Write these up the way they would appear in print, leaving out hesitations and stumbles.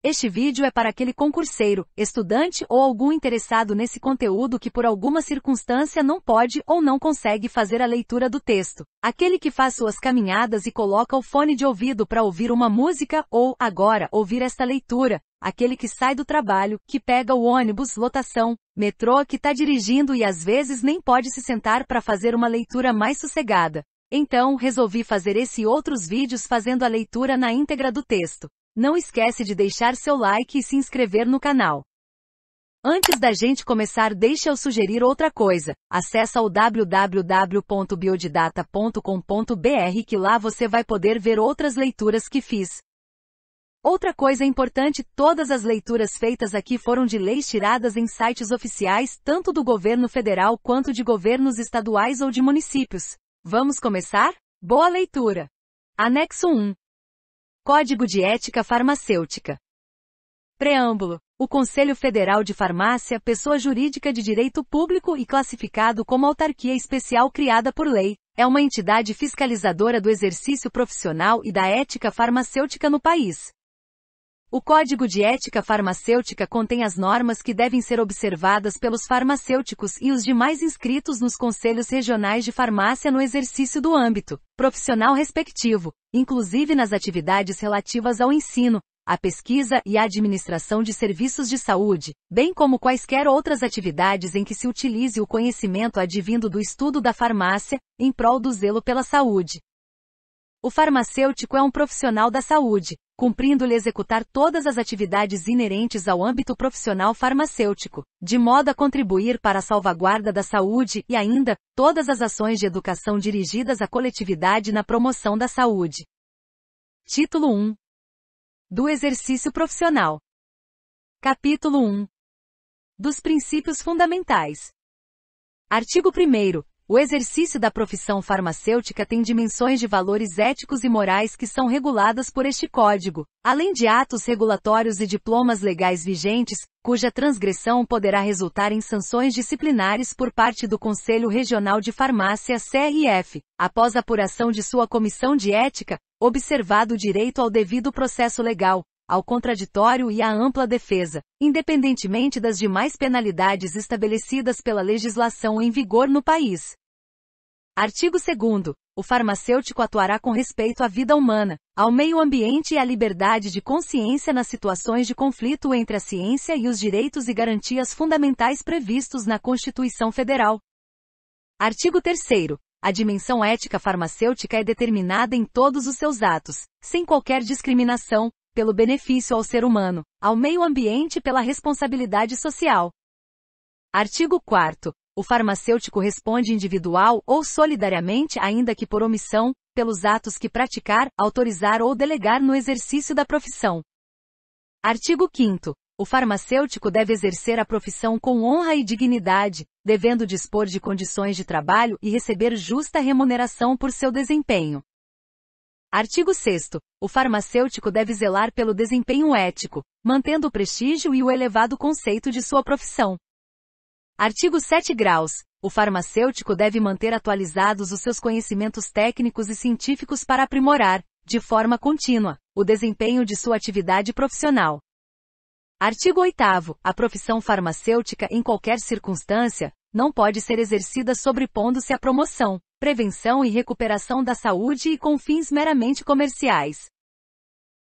Este vídeo é para aquele concurseiro, estudante ou algum interessado nesse conteúdo que por alguma circunstância não pode ou não consegue fazer a leitura do texto. Aquele que faz suas caminhadas e coloca o fone de ouvido para ouvir uma música ou, agora, ouvir esta leitura. Aquele que sai do trabalho, que pega o ônibus, lotação, metrô, que está dirigindo e às vezes nem pode se sentar para fazer uma leitura mais sossegada. Então, resolvi fazer esse e outros vídeos fazendo a leitura na íntegra do texto. Não esquece de deixar seu like e se inscrever no canal. Antes da gente começar, deixa eu sugerir outra coisa. Acesse o www.biodidata.com.br que lá você vai poder ver outras leituras que fiz. Outra coisa importante, todas as leituras feitas aqui foram de leis tiradas em sites oficiais, tanto do governo federal quanto de governos estaduais ou de municípios. Vamos começar? Boa leitura! Anexo 1. Código de Ética Farmacêutica. Preâmbulo. O Conselho Federal de Farmácia, pessoa jurídica de direito público e classificado como autarquia especial criada por lei, é uma entidade fiscalizadora do exercício profissional e da ética farmacêutica no país. O Código de Ética Farmacêutica contém as normas que devem ser observadas pelos farmacêuticos e os demais inscritos nos conselhos regionais de farmácia no exercício do âmbito profissional respectivo, inclusive nas atividades relativas ao ensino, à pesquisa e à administração de serviços de saúde, bem como quaisquer outras atividades em que se utilize o conhecimento advindo do estudo da farmácia, em prol do zelo pela saúde. O farmacêutico é um profissional da saúde, cumprindo-lhe executar todas as atividades inerentes ao âmbito profissional farmacêutico, de modo a contribuir para a salvaguarda da saúde e ainda, todas as ações de educação dirigidas à coletividade na promoção da saúde. Título 1. Do exercício profissional. Capítulo 1. Dos princípios fundamentais. Artigo 1º. O exercício da profissão farmacêutica tem dimensões de valores éticos e morais que são reguladas por este Código, além de atos regulatórios e diplomas legais vigentes, cuja transgressão poderá resultar em sanções disciplinares por parte do Conselho Regional de Farmácia CRF, após apuração de sua comissão de ética, observado o direito ao devido processo legal, ao contraditório e à ampla defesa, independentemente das demais penalidades estabelecidas pela legislação em vigor no país. Artigo 2º. O farmacêutico atuará com respeito à vida humana, ao meio ambiente e à liberdade de consciência nas situações de conflito entre a ciência e os direitos e garantias fundamentais previstos na Constituição Federal. Artigo 3º. A dimensão ética farmacêutica é determinada em todos os seus atos, sem qualquer discriminação, pelo benefício ao ser humano, ao meio ambiente e pela responsabilidade social. Artigo 4º. O farmacêutico responde individual ou solidariamente, ainda que por omissão, pelos atos que praticar, autorizar ou delegar no exercício da profissão. Artigo 5º. O farmacêutico deve exercer a profissão com honra e dignidade, devendo dispor de condições de trabalho e receber justa remuneração por seu desempenho. Artigo 6º. O farmacêutico deve zelar pelo desempenho ético, mantendo o prestígio e o elevado conceito de sua profissão. Artigo 7 graus. O farmacêutico deve manter atualizados os seus conhecimentos técnicos e científicos para aprimorar, de forma contínua, o desempenho de sua atividade profissional. Artigo 8º. A profissão farmacêutica, em qualquer circunstância, não pode ser exercida sobrepondo-se à promoção, prevenção e recuperação da saúde e com fins meramente comerciais.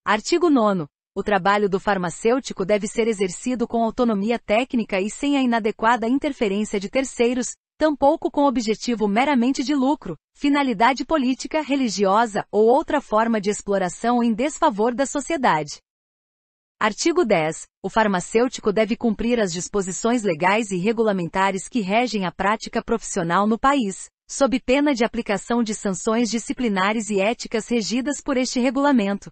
Artigo 9º. O trabalho do farmacêutico deve ser exercido com autonomia técnica e sem a inadequada interferência de terceiros, tampouco com objetivo meramente de lucro, finalidade política, religiosa ou outra forma de exploração em desfavor da sociedade. Artigo 10. O farmacêutico deve cumprir as disposições legais e regulamentares que regem a prática profissional no país, sob pena de aplicação de sanções disciplinares e éticas regidas por este regulamento.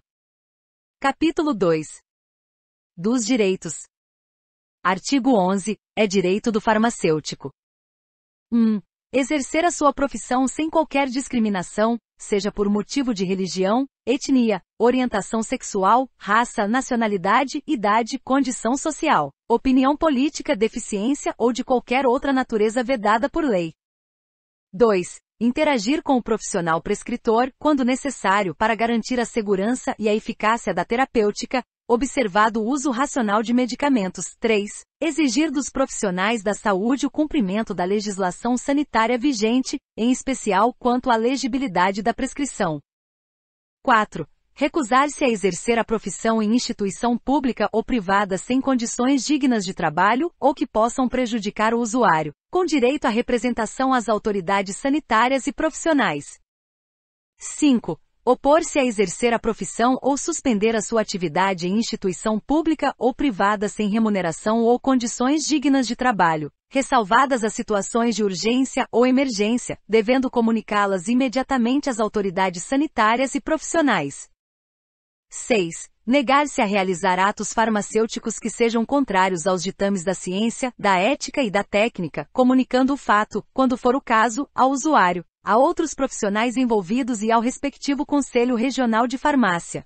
Capítulo 2. Dos direitos. Artigo 11. É direito do farmacêutico. 1. Exercer a sua profissão sem qualquer discriminação, seja por motivo de religião, etnia, orientação sexual, raça, nacionalidade, idade, condição social, opinião política, deficiência ou de qualquer outra natureza vedada por lei. 2. Interagir com o profissional prescritor, quando necessário, para garantir a segurança e a eficácia da terapêutica, observado o uso racional de medicamentos. 3. Exigir dos profissionais da saúde o cumprimento da legislação sanitária vigente, em especial quanto à legibilidade da prescrição. 4. Recusar-se a exercer a profissão em instituição pública ou privada sem condições dignas de trabalho ou que possam prejudicar o usuário, com direito à representação às autoridades sanitárias e profissionais. 5. Opor-se a exercer a profissão ou suspender a sua atividade em instituição pública ou privada sem remuneração ou condições dignas de trabalho, ressalvadas as situações de urgência ou emergência, devendo comunicá-las imediatamente às autoridades sanitárias e profissionais. 6. Negar-se a realizar atos farmacêuticos que sejam contrários aos ditames da ciência, da ética e da técnica, comunicando o fato, quando for o caso, ao usuário, a outros profissionais envolvidos e ao respectivo Conselho Regional de Farmácia.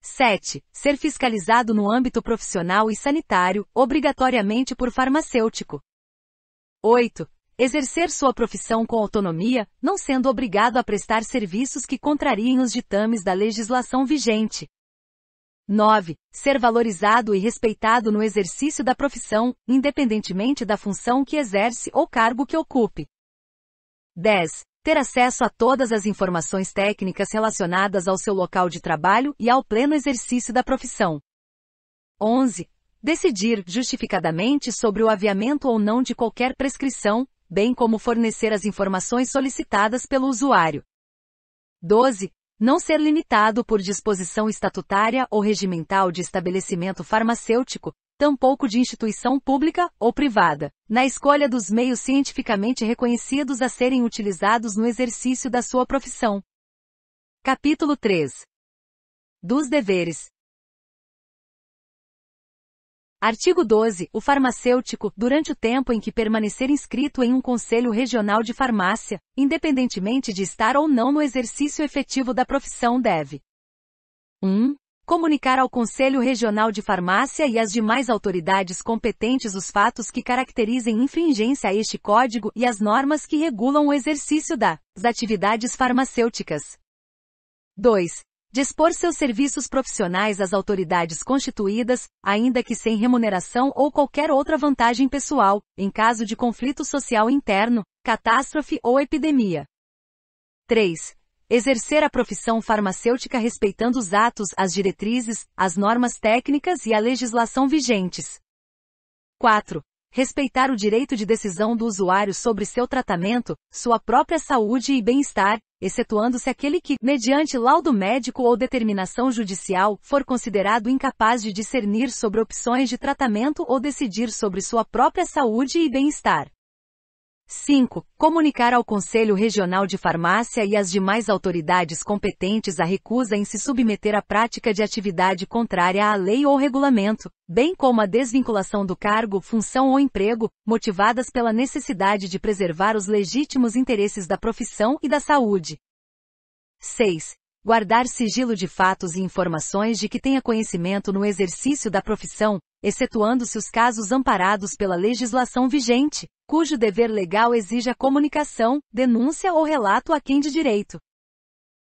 7. Ser fiscalizado no âmbito profissional e sanitário, obrigatoriamente por farmacêutico. 8. Exercer sua profissão com autonomia, não sendo obrigado a prestar serviços que contrariem os ditames da legislação vigente. 9. Ser valorizado e respeitado no exercício da profissão, independentemente da função que exerce ou cargo que ocupe. 10. Ter acesso a todas as informações técnicas relacionadas ao seu local de trabalho e ao pleno exercício da profissão. 11. Decidir, justificadamente, sobre o aviamento ou não de qualquer prescrição, bem como fornecer as informações solicitadas pelo usuário. 12. Não ser limitado por disposição estatutária ou regimental de estabelecimento farmacêutico, tampouco de instituição pública ou privada, na escolha dos meios cientificamente reconhecidos a serem utilizados no exercício da sua profissão. Capítulo 3. Dos deveres. Artigo 12. O farmacêutico, durante o tempo em que permanecer inscrito em um Conselho Regional de Farmácia, independentemente de estar ou não no exercício efetivo da profissão, deve 1. Comunicar ao Conselho Regional de Farmácia e às demais autoridades competentes os fatos que caracterizem infringência a este Código e as normas que regulam o exercício das atividades farmacêuticas. 2. Dispor seus serviços profissionais às autoridades constituídas, ainda que sem remuneração ou qualquer outra vantagem pessoal, em caso de conflito social interno, catástrofe ou epidemia. 3. Exercer a profissão farmacêutica respeitando os atos, as diretrizes, as normas técnicas e a legislação vigentes. 4. Respeitar o direito de decisão do usuário sobre seu tratamento, sua própria saúde e bem-estar, excetuando-se aquele que, mediante laudo médico ou determinação judicial, for considerado incapaz de discernir sobre opções de tratamento ou decidir sobre sua própria saúde e bem-estar. 5. Comunicar ao Conselho Regional de Farmácia e às demais autoridades competentes a recusa em se submeter à prática de atividade contrária à lei ou regulamento, bem como a desvinculação do cargo, função ou emprego, motivadas pela necessidade de preservar os legítimos interesses da profissão e da saúde. 6. Guardar sigilo de fatos e informações de que tenha conhecimento no exercício da profissão, excetuando-se os casos amparados pela legislação vigente, cujo dever legal exija comunicação, denúncia ou relato a quem de direito.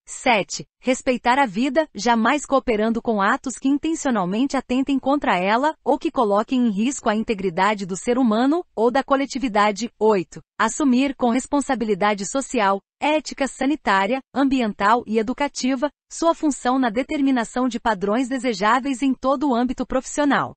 7. Respeitar a vida, jamais cooperando com atos que intencionalmente atentem contra ela, ou que coloquem em risco a integridade do ser humano, ou da coletividade. 8. Assumir com responsabilidade social, ética sanitária, ambiental e educativa, sua função na determinação de padrões desejáveis em todo o âmbito profissional.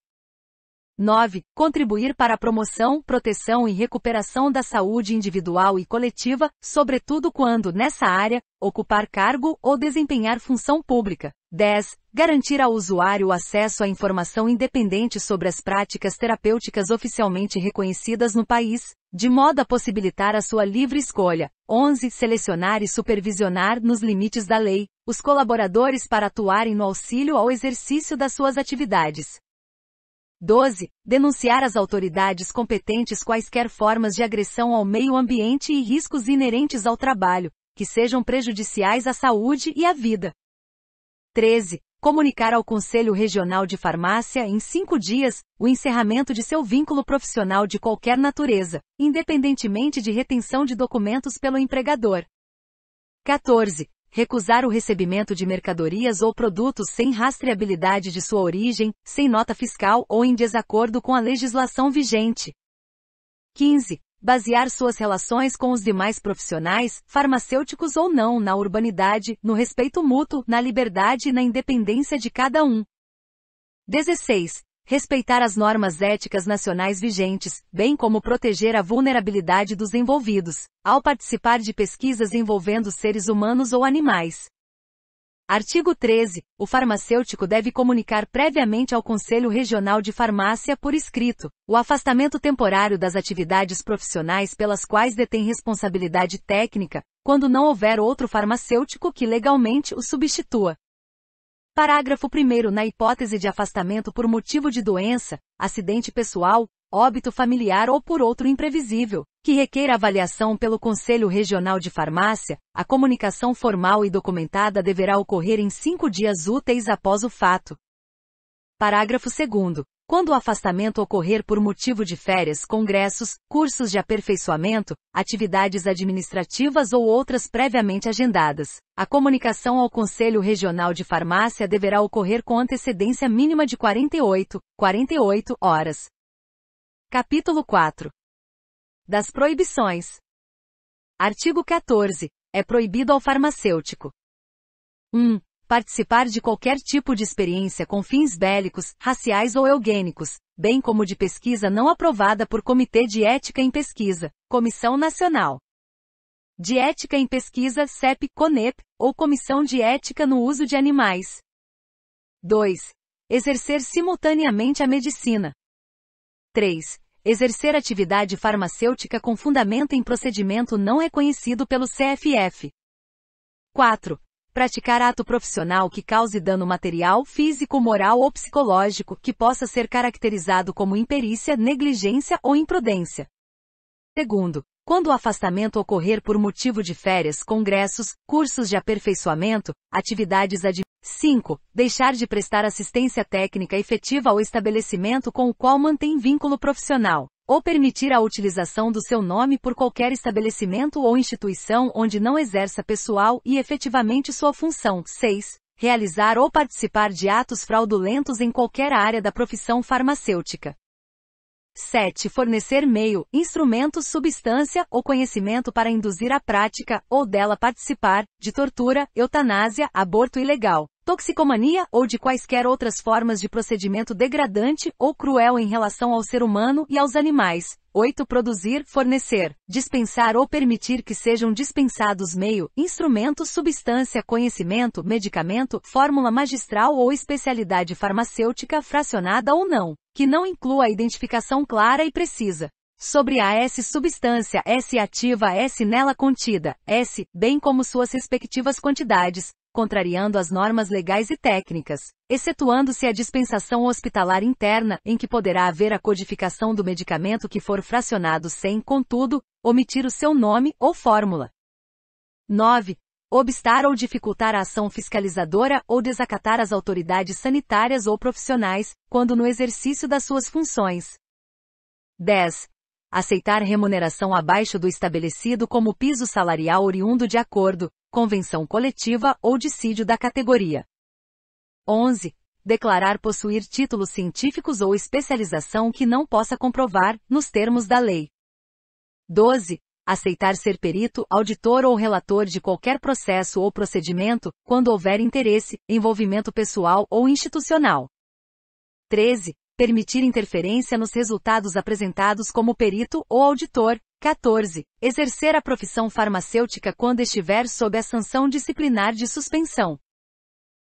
9. Contribuir para a promoção, proteção e recuperação da saúde individual e coletiva, sobretudo quando, nessa área, ocupar cargo ou desempenhar função pública. 10. Garantir ao usuário o acesso à informação independente sobre as práticas terapêuticas oficialmente reconhecidas no país, de modo a possibilitar a sua livre escolha. 11. Selecionar e supervisionar, nos limites da lei, os colaboradores para atuarem no auxílio ao exercício das suas atividades. 12. Denunciar às autoridades competentes quaisquer formas de agressão ao meio ambiente e riscos inerentes ao trabalho, que sejam prejudiciais à saúde e à vida. 13. comunicar ao Conselho Regional de Farmácia em 5 dias o encerramento de seu vínculo profissional de qualquer natureza, independentemente de retenção de documentos pelo empregador. 14. Recusar o recebimento de mercadorias ou produtos sem rastreabilidade de sua origem, sem nota fiscal ou em desacordo com a legislação vigente. 15. Basear suas relações com os demais profissionais, farmacêuticos ou não, na urbanidade, no respeito mútuo, na liberdade e na independência de cada um. 16. Respeitar as normas éticas nacionais vigentes, bem como proteger a vulnerabilidade dos envolvidos, ao participar de pesquisas envolvendo seres humanos ou animais. Artigo 13. O farmacêutico deve comunicar previamente ao Conselho Regional de Farmácia por escrito o afastamento temporário das atividades profissionais pelas quais detém responsabilidade técnica, quando não houver outro farmacêutico que legalmente o substitua. Parágrafo 1º. Na hipótese de afastamento por motivo de doença, acidente pessoal, óbito familiar ou por outro imprevisível, que requeira avaliação pelo Conselho Regional de Farmácia, a comunicação formal e documentada deverá ocorrer em 5 dias úteis após o fato. Parágrafo 2º. Quando o afastamento ocorrer por motivo de férias, congressos, cursos de aperfeiçoamento, atividades administrativas ou outras previamente agendadas, a comunicação ao Conselho Regional de Farmácia deverá ocorrer com antecedência mínima de 48 horas. Capítulo 4. Das proibições. Artigo 14. É proibido ao farmacêutico: 1. Participar de qualquer tipo de experiência com fins bélicos, raciais ou eugênicos, bem como de pesquisa não aprovada por Comitê de Ética em Pesquisa, Comissão Nacional de Ética em Pesquisa, CEP-CONEP, ou Comissão de Ética no Uso de Animais. 2. Exercer simultaneamente a medicina. 3. Exercer atividade farmacêutica com fundamento em procedimento não reconhecido pelo CFF. 4. Praticar ato profissional que cause dano material, físico, moral ou psicológico, que possa ser caracterizado como imperícia, negligência ou imprudência. 2. Quando o afastamento ocorrer por motivo de férias, congressos, cursos de aperfeiçoamento, atividades 5. Deixar de prestar assistência técnica efetiva ao estabelecimento com o qual mantém vínculo profissional, ou permitir a utilização do seu nome por qualquer estabelecimento ou instituição onde não exerça pessoal e efetivamente sua função. 6. Realizar ou participar de atos fraudulentos em qualquer área da profissão farmacêutica. 7. Fornecer meio, instrumento, substância ou conhecimento para induzir a prática, ou dela participar, de tortura, eutanásia, aborto ilegal, toxicomania ou de quaisquer outras formas de procedimento degradante ou cruel em relação ao ser humano e aos animais. 8. Produzir, fornecer, dispensar ou permitir que sejam dispensados meio, instrumento, substância, conhecimento, medicamento, fórmula magistral ou especialidade farmacêutica fracionada ou não, que não inclua a identificação clara e precisa sobre a S substância, S ativa, S nela contida, S, bem como suas respectivas quantidades, contrariando as normas legais e técnicas, excetuando-se a dispensação hospitalar interna, em que poderá haver a codificação do medicamento que for fracionado sem, contudo, omitir o seu nome ou fórmula. 9. Obstar ou dificultar a ação fiscalizadora ou desacatar as autoridades sanitárias ou profissionais, quando no exercício das suas funções. 10. Aceitar remuneração abaixo do estabelecido como piso salarial oriundo de acordo, convenção coletiva ou dissídio da categoria. 11. Declarar possuir títulos científicos ou especialização que não possa comprovar, nos termos da lei. 12. Aceitar ser perito, auditor ou relator de qualquer processo ou procedimento, quando houver interesse, envolvimento pessoal ou institucional. 13. Permitir interferência nos resultados apresentados como perito ou auditor. 14. Exercer a profissão farmacêutica quando estiver sob a sanção disciplinar de suspensão.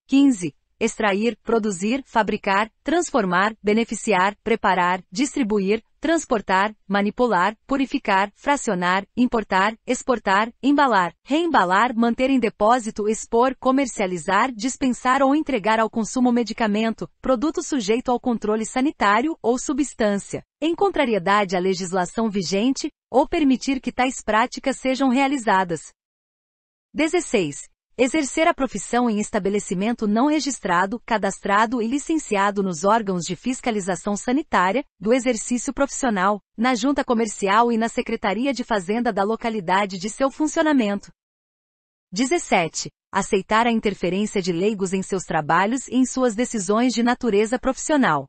15. Extrair, produzir, fabricar, transformar, beneficiar, preparar, distribuir, transportar, manipular, purificar, fracionar, importar, exportar, embalar, reembalar, manter em depósito, expor, comercializar, dispensar ou entregar ao consumo medicamento, produto sujeito ao controle sanitário ou substância, em contrariedade à legislação vigente, ou permitir que tais práticas sejam realizadas. 16. Exercer a profissão em estabelecimento não registrado, cadastrado e licenciado nos órgãos de fiscalização sanitária, do exercício profissional, na junta comercial e na Secretaria de Fazenda da localidade de seu funcionamento. 17. Aceitar a interferência de leigos em seus trabalhos e em suas decisões de natureza profissional.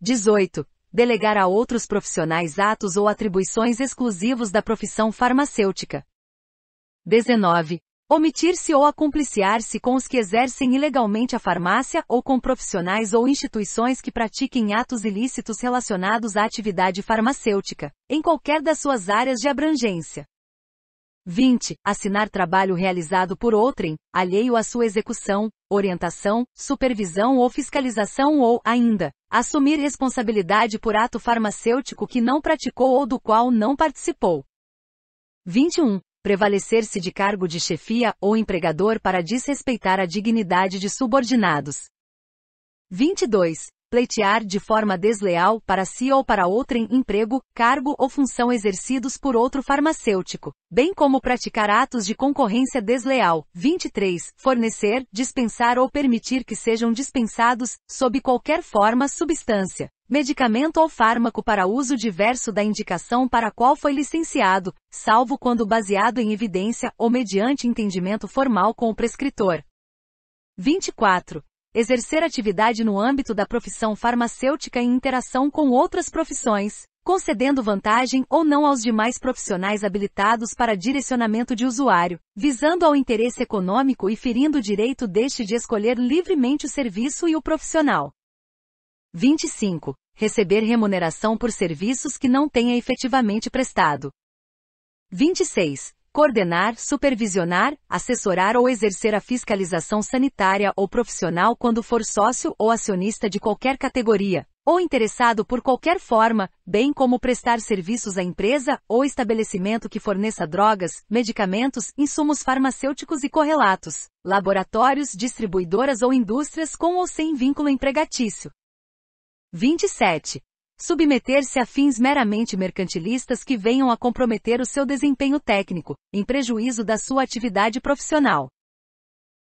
18. Delegar a outros profissionais atos ou atribuições exclusivos da profissão farmacêutica. 19. Omitir-se ou acumpliciar-se com os que exercem ilegalmente a farmácia ou com profissionais ou instituições que pratiquem atos ilícitos relacionados à atividade farmacêutica, em qualquer das suas áreas de abrangência. 20. Assinar trabalho realizado por outrem, alheio à sua execução, orientação, supervisão ou fiscalização ou, ainda, assumir responsabilidade por ato farmacêutico que não praticou ou do qual não participou. 21. Prevalecer-se de cargo de chefia ou empregador para desrespeitar a dignidade de subordinados. 22. Pleitear de forma desleal para si ou para outrem emprego, cargo ou função exercidos por outro farmacêutico, bem como praticar atos de concorrência desleal. 23. Fornecer, dispensar ou permitir que sejam dispensados, sob qualquer forma, substância, medicamento ou fármaco para uso diverso da indicação para a qual foi licenciado, salvo quando baseado em evidência ou mediante entendimento formal com o prescritor. 24. Exercer atividade no âmbito da profissão farmacêutica em interação com outras profissões, concedendo vantagem ou não aos demais profissionais habilitados para direcionamento de usuário, visando ao interesse econômico e ferindo o direito deste de escolher livremente o serviço e o profissional. 25. Receber remuneração por serviços que não tenha efetivamente prestado. 26. Coordenar, supervisionar, assessorar ou exercer a fiscalização sanitária ou profissional quando for sócio ou acionista de qualquer categoria, ou interessado por qualquer forma, bem como prestar serviços à empresa ou estabelecimento que forneça drogas, medicamentos, insumos farmacêuticos e correlatos, laboratórios, distribuidoras ou indústrias com ou sem vínculo empregatício. 27. Submeter-se a fins meramente mercantilistas que venham a comprometer o seu desempenho técnico, em prejuízo da sua atividade profissional.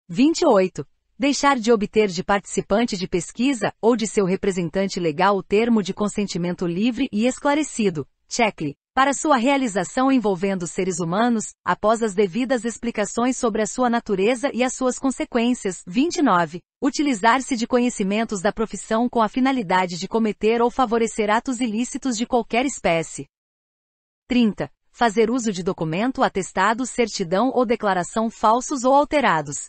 28. Deixar de obter de participante de pesquisa ou de seu representante legal o termo de consentimento livre e esclarecido, check, para sua realização envolvendo seres humanos, após as devidas explicações sobre a sua natureza e as suas consequências. 29. Utilizar-se de conhecimentos da profissão com a finalidade de cometer ou favorecer atos ilícitos de qualquer espécie. 30. Fazer uso de documento, atestado, certidão ou declaração falsos ou alterados.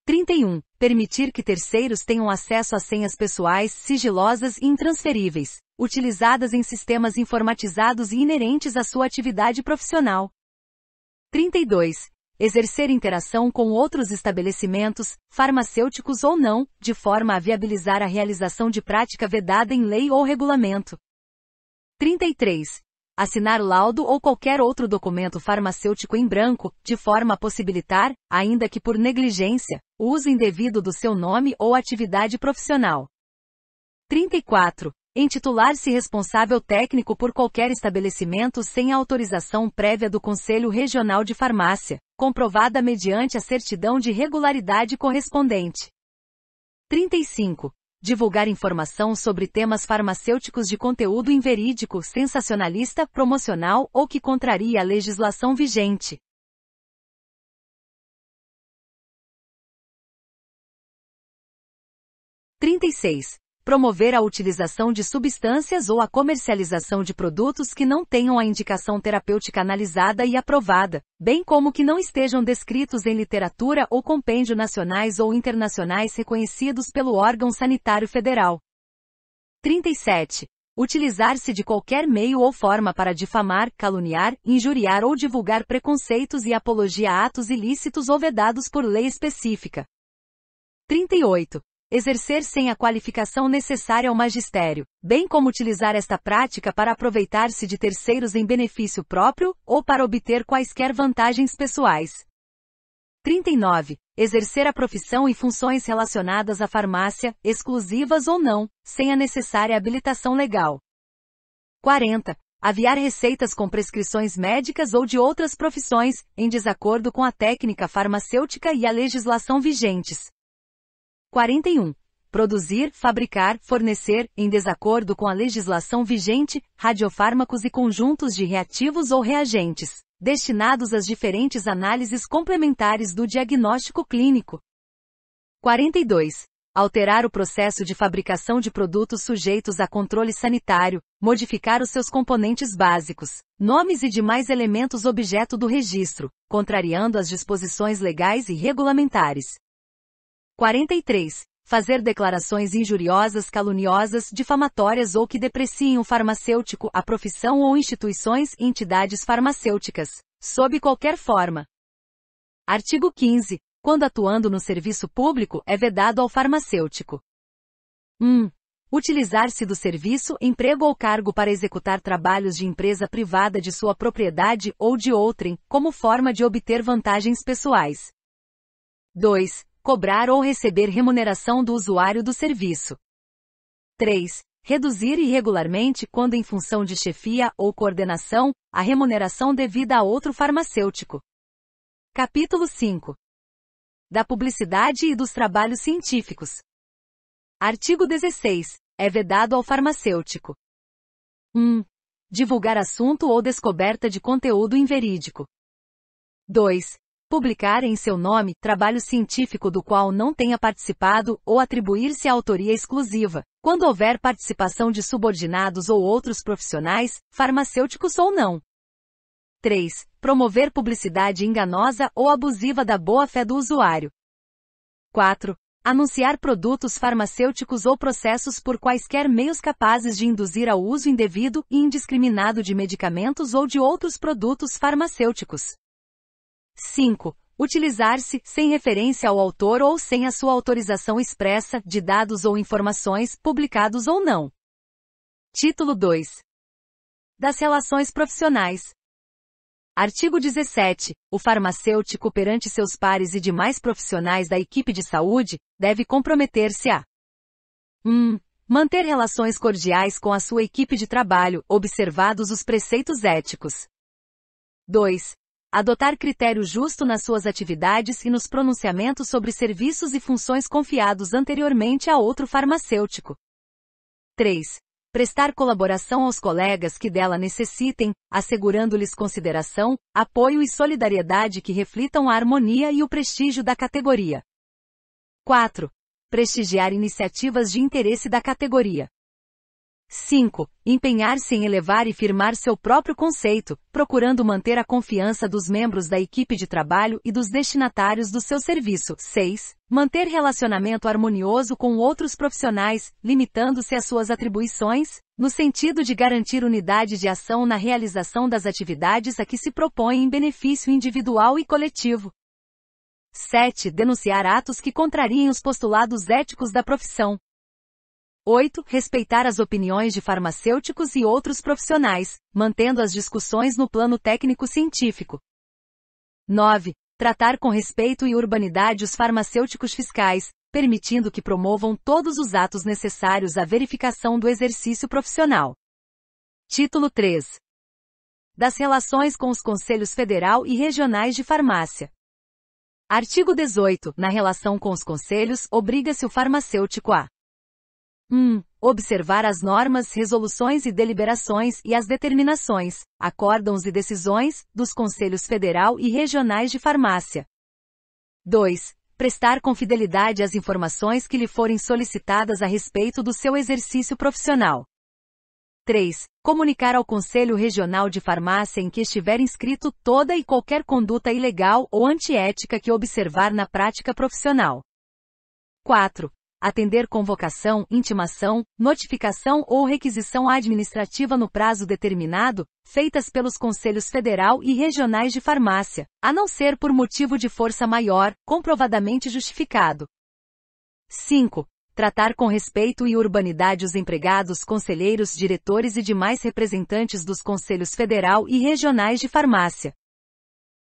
31. Permitir que terceiros tenham acesso a senhas pessoais, sigilosas e intransferíveis, utilizadas em sistemas informatizados e inerentes à sua atividade profissional. 32. Exercer interação com outros estabelecimentos, farmacêuticos ou não, de forma a viabilizar a realização de prática vedada em lei ou regulamento. 33. Assinar laudo ou qualquer outro documento farmacêutico em branco, de forma a possibilitar, ainda que por negligência, o uso indevido do seu nome ou atividade profissional. 34. Intitular-se responsável técnico por qualquer estabelecimento sem a autorização prévia do Conselho Regional de Farmácia, comprovada mediante a certidão de regularidade correspondente. 35. Divulgar informação sobre temas farmacêuticos de conteúdo inverídico, sensacionalista, promocional ou que contraria a legislação vigente. 36. Promover a utilização de substâncias ou a comercialização de produtos que não tenham a indicação terapêutica analisada e aprovada, bem como que não estejam descritos em literatura ou compêndio nacionais ou internacionais reconhecidos pelo órgão sanitário federal. 37. Utilizar-se de qualquer meio ou forma para difamar, caluniar, injuriar ou divulgar preconceitos e apologia a atos ilícitos ou vedados por lei específica. 38. Exercer sem a qualificação necessária ao magistério, bem como utilizar esta prática para aproveitar-se de terceiros em benefício próprio, ou para obter quaisquer vantagens pessoais. 39. Exercer a profissão e funções relacionadas à farmácia, exclusivas ou não, sem a necessária habilitação legal. 40. Aviar receitas com prescrições médicas ou de outras profissões, em desacordo com a técnica farmacêutica e a legislação vigentes. 41. Produzir, fabricar, fornecer, em desacordo com a legislação vigente, radiofármacos e conjuntos de reativos ou reagentes, destinados às diferentes análises complementares do diagnóstico clínico. 42. Alterar o processo de fabricação de produtos sujeitos a controle sanitário, modificar os seus componentes básicos, nomes e demais elementos objeto do registro, contrariando as disposições legais e regulamentares. 43. Fazer declarações injuriosas, caluniosas, difamatórias ou que depreciem o farmacêutico, a profissão ou instituições e entidades farmacêuticas, sob qualquer forma. Artigo 15. Quando atuando no serviço público, é vedado ao farmacêutico: 1. Utilizar-se do serviço, emprego ou cargo para executar trabalhos de empresa privada de sua propriedade ou de outrem, como forma de obter vantagens pessoais. 2. Cobrar ou receber remuneração do usuário do serviço. 3. Reduzir irregularmente, quando em função de chefia ou coordenação, a remuneração devida a outro farmacêutico. Capítulo 5. Da publicidade e dos trabalhos científicos. Artigo 16. É vedado ao farmacêutico: 1. Divulgar assunto ou descoberta de conteúdo inverídico. 2. Publicar em seu nome trabalho científico do qual não tenha participado ou atribuir-se a autoria exclusiva, quando houver participação de subordinados ou outros profissionais, farmacêuticos ou não. 3. Promover publicidade enganosa ou abusiva da boa-fé do usuário. 4. Anunciar produtos farmacêuticos ou processos por quaisquer meios capazes de induzir ao uso indevido e indiscriminado de medicamentos ou de outros produtos farmacêuticos. 5. Utilizar-se, sem referência ao autor ou sem a sua autorização expressa, de dados ou informações, publicados ou não. Título 2. Das relações profissionais. Artigo 17. O farmacêutico perante seus pares e demais profissionais da equipe de saúde, deve comprometer-se a 1. Manter relações cordiais com a sua equipe de trabalho, observados os preceitos éticos. 2. Adotar critério justo nas suas atividades e nos pronunciamentos sobre serviços e funções confiados anteriormente a outro farmacêutico. 3. Prestar colaboração aos colegas que dela necessitem, assegurando-lhes consideração, apoio e solidariedade que reflitam a harmonia e o prestígio da categoria. 4. Prestigiar iniciativas de interesse da categoria. 5. Empenhar-se em elevar e firmar seu próprio conceito, procurando manter a confiança dos membros da equipe de trabalho e dos destinatários do seu serviço. 6. Manter relacionamento harmonioso com outros profissionais, limitando-se às suas atribuições, no sentido de garantir unidade de ação na realização das atividades a que se propõe em benefício individual e coletivo. 7. Denunciar atos que contrariem os postulados éticos da profissão. 8. Respeitar as opiniões de farmacêuticos e outros profissionais, mantendo as discussões no plano técnico-científico. 9. Tratar com respeito e urbanidade os farmacêuticos fiscais, permitindo que promovam todos os atos necessários à verificação do exercício profissional. Título 3. Das relações com os Conselhos Federal e Regionais de Farmácia. Artigo 18. Na relação com os conselhos, obriga-se o farmacêutico a 1. Observar as normas, resoluções e deliberações e as determinações, acórdãos e decisões, dos Conselhos Federal e Regionais de Farmácia. 2. Prestar com fidelidade as informações que lhe forem solicitadas a respeito do seu exercício profissional. 3. Comunicar ao Conselho Regional de Farmácia em que estiver inscrito toda e qualquer conduta ilegal ou antiética que observar na prática profissional. 4. Atender convocação, intimação, notificação ou requisição administrativa no prazo determinado, feitas pelos Conselhos Federal e Regionais de Farmácia, a não ser por motivo de força maior, comprovadamente justificado. 5. Tratar com respeito e urbanidade os empregados, conselheiros, diretores e demais representantes dos Conselhos Federal e Regionais de Farmácia.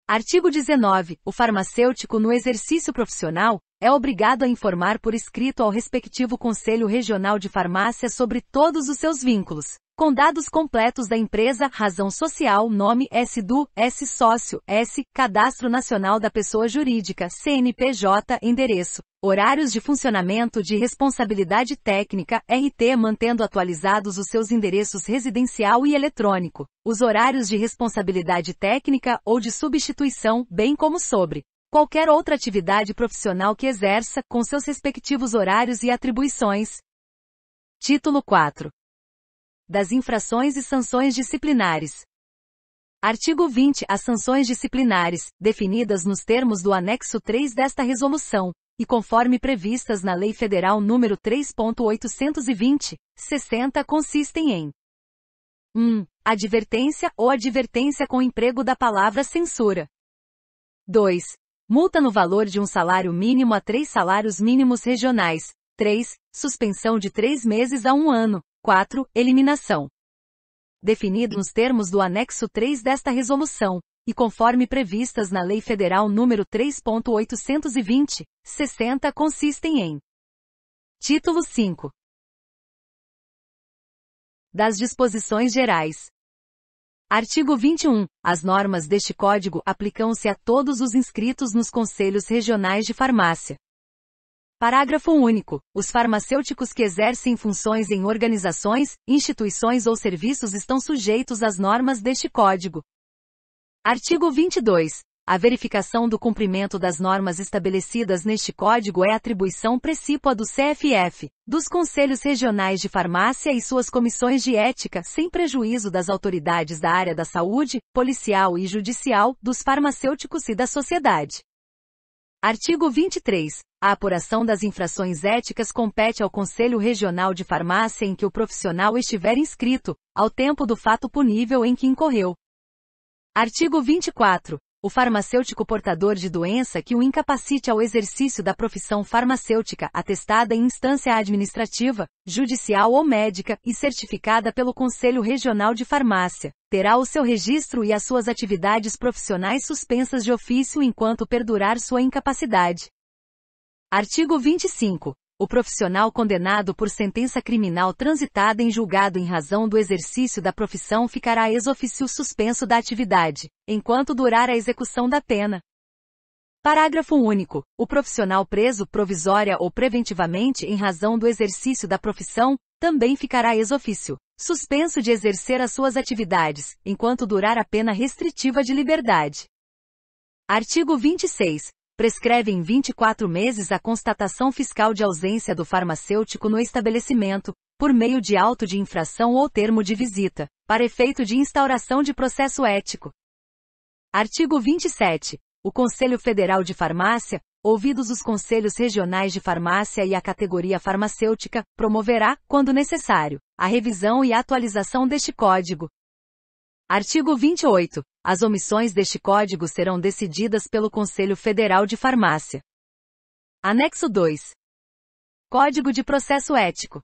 Artigo 19. O farmacêutico no exercício profissional é obrigado a informar por escrito ao respectivo Conselho Regional de Farmácia sobre todos os seus vínculos, com dados completos da empresa, razão social, nome, SDU, S-sócio, S, Cadastro Nacional da Pessoa Jurídica, CNPJ, endereço, horários de funcionamento de responsabilidade técnica, RT, mantendo atualizados os seus endereços residencial e eletrônico, os horários de responsabilidade técnica ou de substituição, bem como sobre qualquer outra atividade profissional que exerça, com seus respectivos horários e atribuições. Título 4. Das infrações e sanções disciplinares. Artigo 20. As sanções disciplinares, definidas nos termos do anexo 3 desta resolução, e conforme previstas na Lei Federal nº 3.820/60, consistem em 1. Advertência ou advertência com emprego da palavra censura. 2. Multa no valor de um salário mínimo a 3 salários mínimos regionais. 3. Suspensão de 3 meses a 1 ano. 4. Eliminação. Definido nos termos do anexo 3 desta resolução, e conforme previstas na Lei Federal nº 3.820/60, consistem em: Título 5. Das disposições gerais. Artigo 21. As normas deste Código aplicam-se a todos os inscritos nos Conselhos Regionais de Farmácia. Parágrafo único. Os farmacêuticos que exercem funções em organizações, instituições ou serviços estão sujeitos às normas deste Código. Artigo 22. A verificação do cumprimento das normas estabelecidas neste Código é atribuição precípua do CFF, dos Conselhos Regionais de Farmácia e suas comissões de ética, sem prejuízo das autoridades da área da saúde, policial e judicial, dos farmacêuticos e da sociedade. Artigo 23. A apuração das infrações éticas compete ao Conselho Regional de Farmácia em que o profissional estiver inscrito, ao tempo do fato punível em que incorreu. Artigo 24. O farmacêutico portador de doença que o incapacite ao exercício da profissão farmacêutica atestada em instância administrativa, judicial ou médica e certificada pelo Conselho Regional de Farmácia, terá o seu registro e as suas atividades profissionais suspensas de ofício enquanto perdurar sua incapacidade. Artigo 25. O profissional condenado por sentença criminal transitada em julgado em razão do exercício da profissão ficará ex officio suspenso da atividade, enquanto durar a execução da pena. Parágrafo único. O profissional preso provisória ou preventivamente em razão do exercício da profissão, também ficará ex officio suspenso de exercer as suas atividades, enquanto durar a pena restritiva de liberdade. Artigo 26. Prescreve em 24 meses a constatação fiscal de ausência do farmacêutico no estabelecimento, por meio de auto de infração ou termo de visita, para efeito de instauração de processo ético. Artigo 27. O Conselho Federal de Farmácia, ouvidos os Conselhos Regionais de Farmácia e a categoria farmacêutica, promoverá, quando necessário, a revisão e atualização deste Código. Artigo 28. As omissões deste Código serão decididas pelo Conselho Federal de Farmácia. Anexo 2. Código de Processo Ético.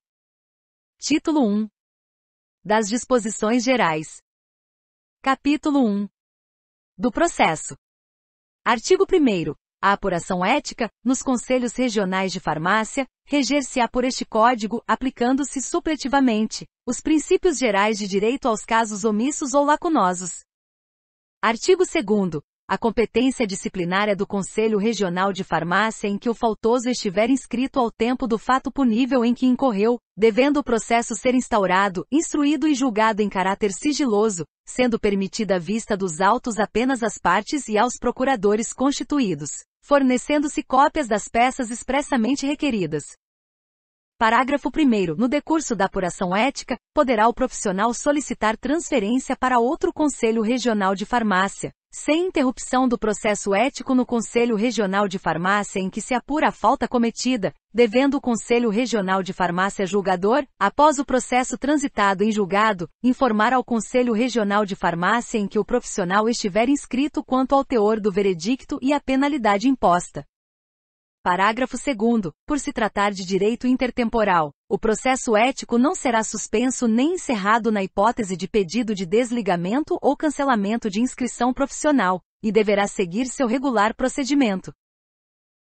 Título 1. Das disposições gerais. Capítulo 1. Do processo. Artigo 1º. A apuração ética, nos Conselhos Regionais de Farmácia, reger-se-á por este Código, aplicando-se supletivamente os princípios gerais de direito aos casos omissos ou lacunosos. Artigo 2º. A competência disciplinar é do Conselho Regional de Farmácia em que o faltoso estiver inscrito ao tempo do fato punível em que incorreu, devendo o processo ser instaurado, instruído e julgado em caráter sigiloso, sendo permitida a vista dos autos apenas às partes e aos procuradores constituídos, fornecendo-se cópias das peças expressamente requeridas. Parágrafo 1º. No decurso da apuração ética, poderá o profissional solicitar transferência para outro Conselho Regional de Farmácia, sem interrupção do processo ético no Conselho Regional de Farmácia em que se apura a falta cometida, devendo o Conselho Regional de Farmácia julgador, após o processo transitado em julgado, informar ao Conselho Regional de Farmácia em que o profissional estiver inscrito quanto ao teor do veredicto e a penalidade imposta. Parágrafo 2º. Por se tratar de direito intertemporal, o processo ético não será suspenso nem encerrado na hipótese de pedido de desligamento ou cancelamento de inscrição profissional, e deverá seguir seu regular procedimento.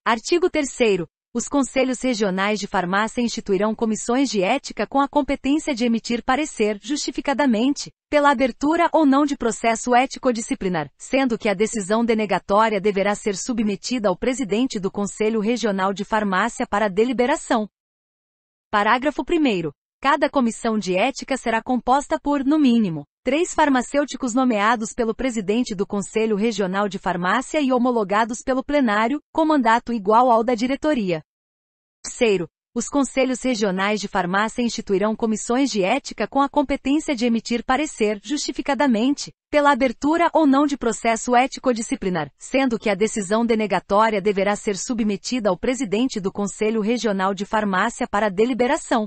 Artigo 3º. Os conselhos regionais de farmácia instituirão comissões de ética com a competência de emitir parecer, justificadamente, pela abertura ou não de processo ético-disciplinar, sendo que a decisão denegatória deverá ser submetida ao presidente do Conselho Regional de Farmácia para deliberação. Parágrafo 1º. Cada comissão de ética será composta por, no mínimo, 3 farmacêuticos nomeados pelo presidente do Conselho Regional de Farmácia e homologados pelo plenário, com mandato igual ao da diretoria. Terceiro, os conselhos regionais de farmácia instituirão comissões de ética com a competência de emitir parecer, justificadamente, pela abertura ou não de processo ético-disciplinar, sendo que a decisão denegatória deverá ser submetida ao presidente do Conselho Regional de Farmácia para deliberação.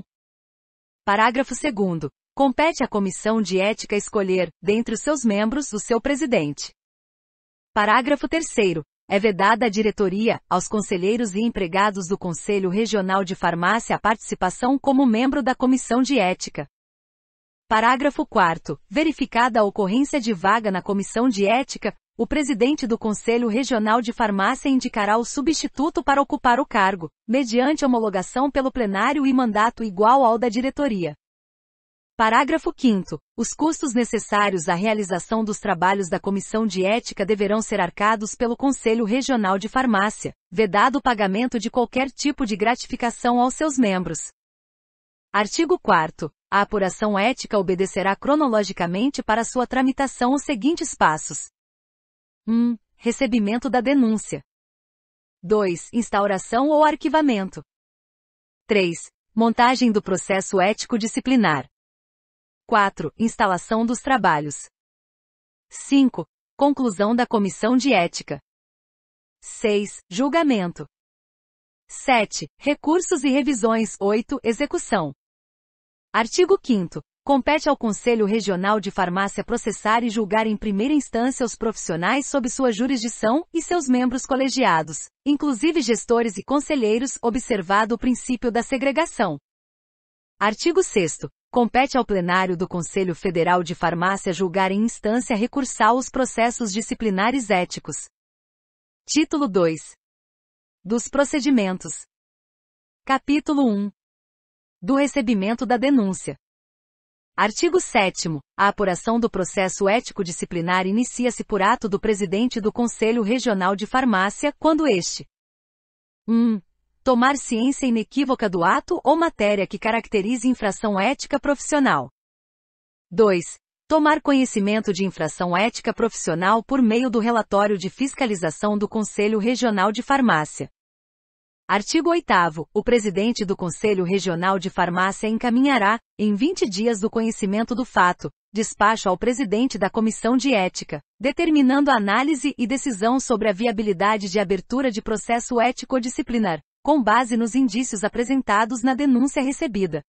Parágrafo 2º. Compete à comissão de ética escolher, dentre os seus membros, o seu presidente. Parágrafo 3º. É vedada à diretoria, aos conselheiros e empregados do Conselho Regional de Farmácia a participação como membro da comissão de ética. Parágrafo 4º. Verificada a ocorrência de vaga na comissão de ética, o presidente do Conselho Regional de Farmácia indicará o substituto para ocupar o cargo, mediante homologação pelo plenário e mandato igual ao da diretoria. Parágrafo 5º. Os custos necessários à realização dos trabalhos da Comissão de Ética deverão ser arcados pelo Conselho Regional de Farmácia, vedado o pagamento de qualquer tipo de gratificação aos seus membros. Artigo 4º. A apuração ética obedecerá cronologicamente para sua tramitação os seguintes passos. 1. Recebimento da denúncia. 2. Instauração ou arquivamento. 3. Montagem do processo ético disciplinar. 4. Instalação dos trabalhos. 5. Conclusão da comissão de ética. 6. Julgamento. 7. Recursos e revisões. 8. Execução. Artigo 5º. Compete ao Conselho Regional de Farmácia processar e julgar em primeira instância os profissionais sob sua jurisdição e seus membros colegiados, inclusive gestores e conselheiros, observado o princípio da segregação. Artigo 6º. Compete ao plenário do Conselho Federal de Farmácia julgar em instância recursal os processos disciplinares éticos. Título 2. Dos procedimentos. Capítulo 1. Do recebimento da denúncia. Artigo 7º. A apuração do processo ético-disciplinar inicia-se por ato do presidente do Conselho Regional de Farmácia, quando este 1. Tomar ciência inequívoca do ato ou matéria que caracterize infração ética profissional. 2. Tomar conhecimento de infração ética profissional por meio do relatório de fiscalização do Conselho Regional de Farmácia. Artigo 8º. O presidente do Conselho Regional de Farmácia encaminhará, em 20 dias do conhecimento do fato, despacho ao presidente da Comissão de Ética, determinando a análise e decisão sobre a viabilidade de abertura de processo ético-disciplinar, com base nos indícios apresentados na denúncia recebida.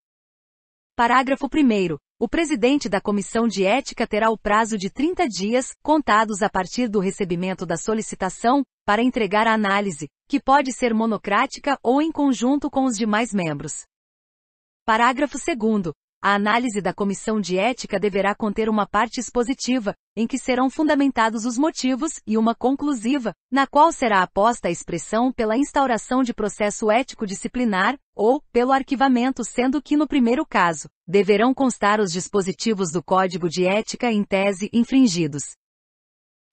Parágrafo 1º. O presidente da Comissão de Ética terá o prazo de 30 dias, contados a partir do recebimento da solicitação, para entregar a análise, que pode ser monocrática ou em conjunto com os demais membros. Parágrafo 2º. A análise da Comissão de Ética deverá conter uma parte expositiva, em que serão fundamentados os motivos, e uma conclusiva, na qual será aposta a expressão pela instauração de processo ético disciplinar, ou, pelo arquivamento, sendo que no primeiro caso, deverão constar os dispositivos do Código de Ética em tese infringidos.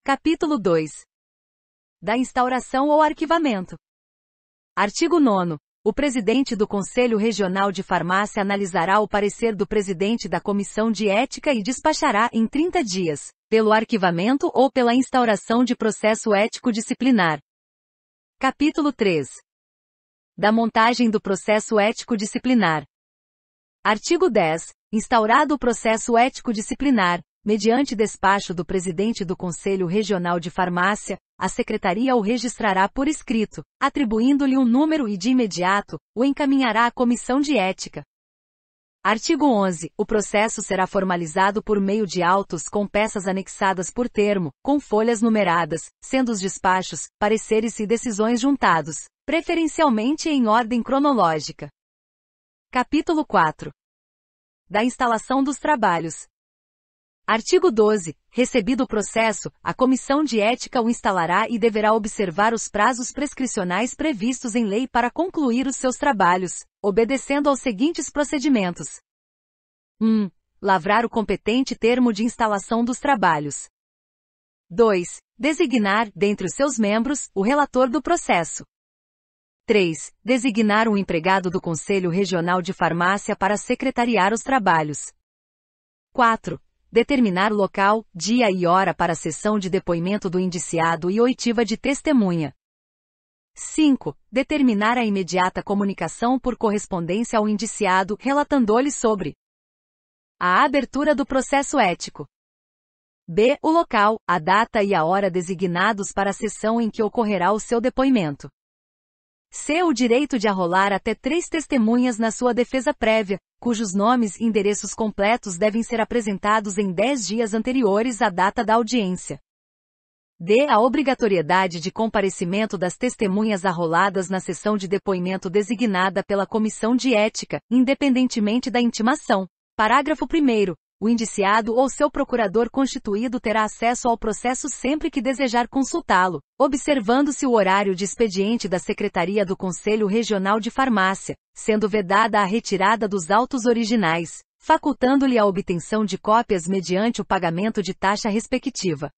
Capítulo 2. Da instauração ou arquivamento. Artigo 9º. O presidente do Conselho Regional de Farmácia analisará o parecer do presidente da Comissão de Ética e despachará, em 30 dias, pelo arquivamento ou pela instauração de processo ético disciplinar. Capítulo 3. Da montagem do processo ético disciplinar. Artigo 10. Instaurado o processo ético disciplinar, mediante despacho do presidente do Conselho Regional de Farmácia, a Secretaria o registrará por escrito, atribuindo-lhe um número e, de imediato, o encaminhará à Comissão de Ética. Artigo 11. O processo será formalizado por meio de autos com peças anexadas por termo, com folhas numeradas, sendo os despachos, pareceres e decisões juntados, preferencialmente em ordem cronológica. Capítulo 4. Da instalação dos trabalhos. Artigo 12. Recebido o processo, a comissão de ética o instalará e deverá observar os prazos prescricionais previstos em lei para concluir os seus trabalhos, obedecendo aos seguintes procedimentos. 1. Lavrar o competente termo de instalação dos trabalhos. 2. Designar, dentre os seus membros, o relator do processo. 3. Designar um empregado do Conselho Regional de Farmácia para secretariar os trabalhos. 4. Determinar local, dia e hora para a sessão de depoimento do indiciado e oitiva de testemunha. 5. Determinar a imediata comunicação por correspondência ao indiciado, relatando-lhe sobre a abertura do processo ético. B. O local, a data e a hora designados para a sessão em que ocorrerá o seu depoimento. C. O direito de arrolar até 3 testemunhas na sua defesa prévia, cujos nomes e endereços completos devem ser apresentados em 10 dias anteriores à data da audiência. D. A obrigatoriedade de comparecimento das testemunhas arroladas na sessão de depoimento designada pela Comissão de Ética, independentemente da intimação. Parágrafo 1º. O indiciado ou seu procurador constituído terá acesso ao processo sempre que desejar consultá-lo, observando-se o horário de expediente da Secretaria do Conselho Regional de Farmácia, sendo vedada a retirada dos autos originais, facultando-lhe a obtenção de cópias mediante o pagamento de taxa respectiva.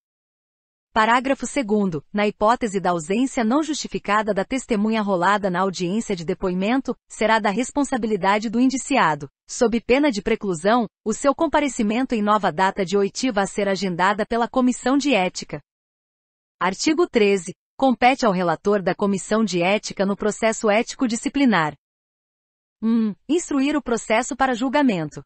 Parágrafo 2º. Na hipótese da ausência não justificada da testemunha arrolada na audiência de depoimento, será da responsabilidade do indiciado, sob pena de preclusão, o seu comparecimento em nova data de oitiva a ser agendada pela Comissão de Ética. Artigo 13. Compete ao relator da Comissão de Ética no processo ético disciplinar. 1. Instruir o processo para julgamento.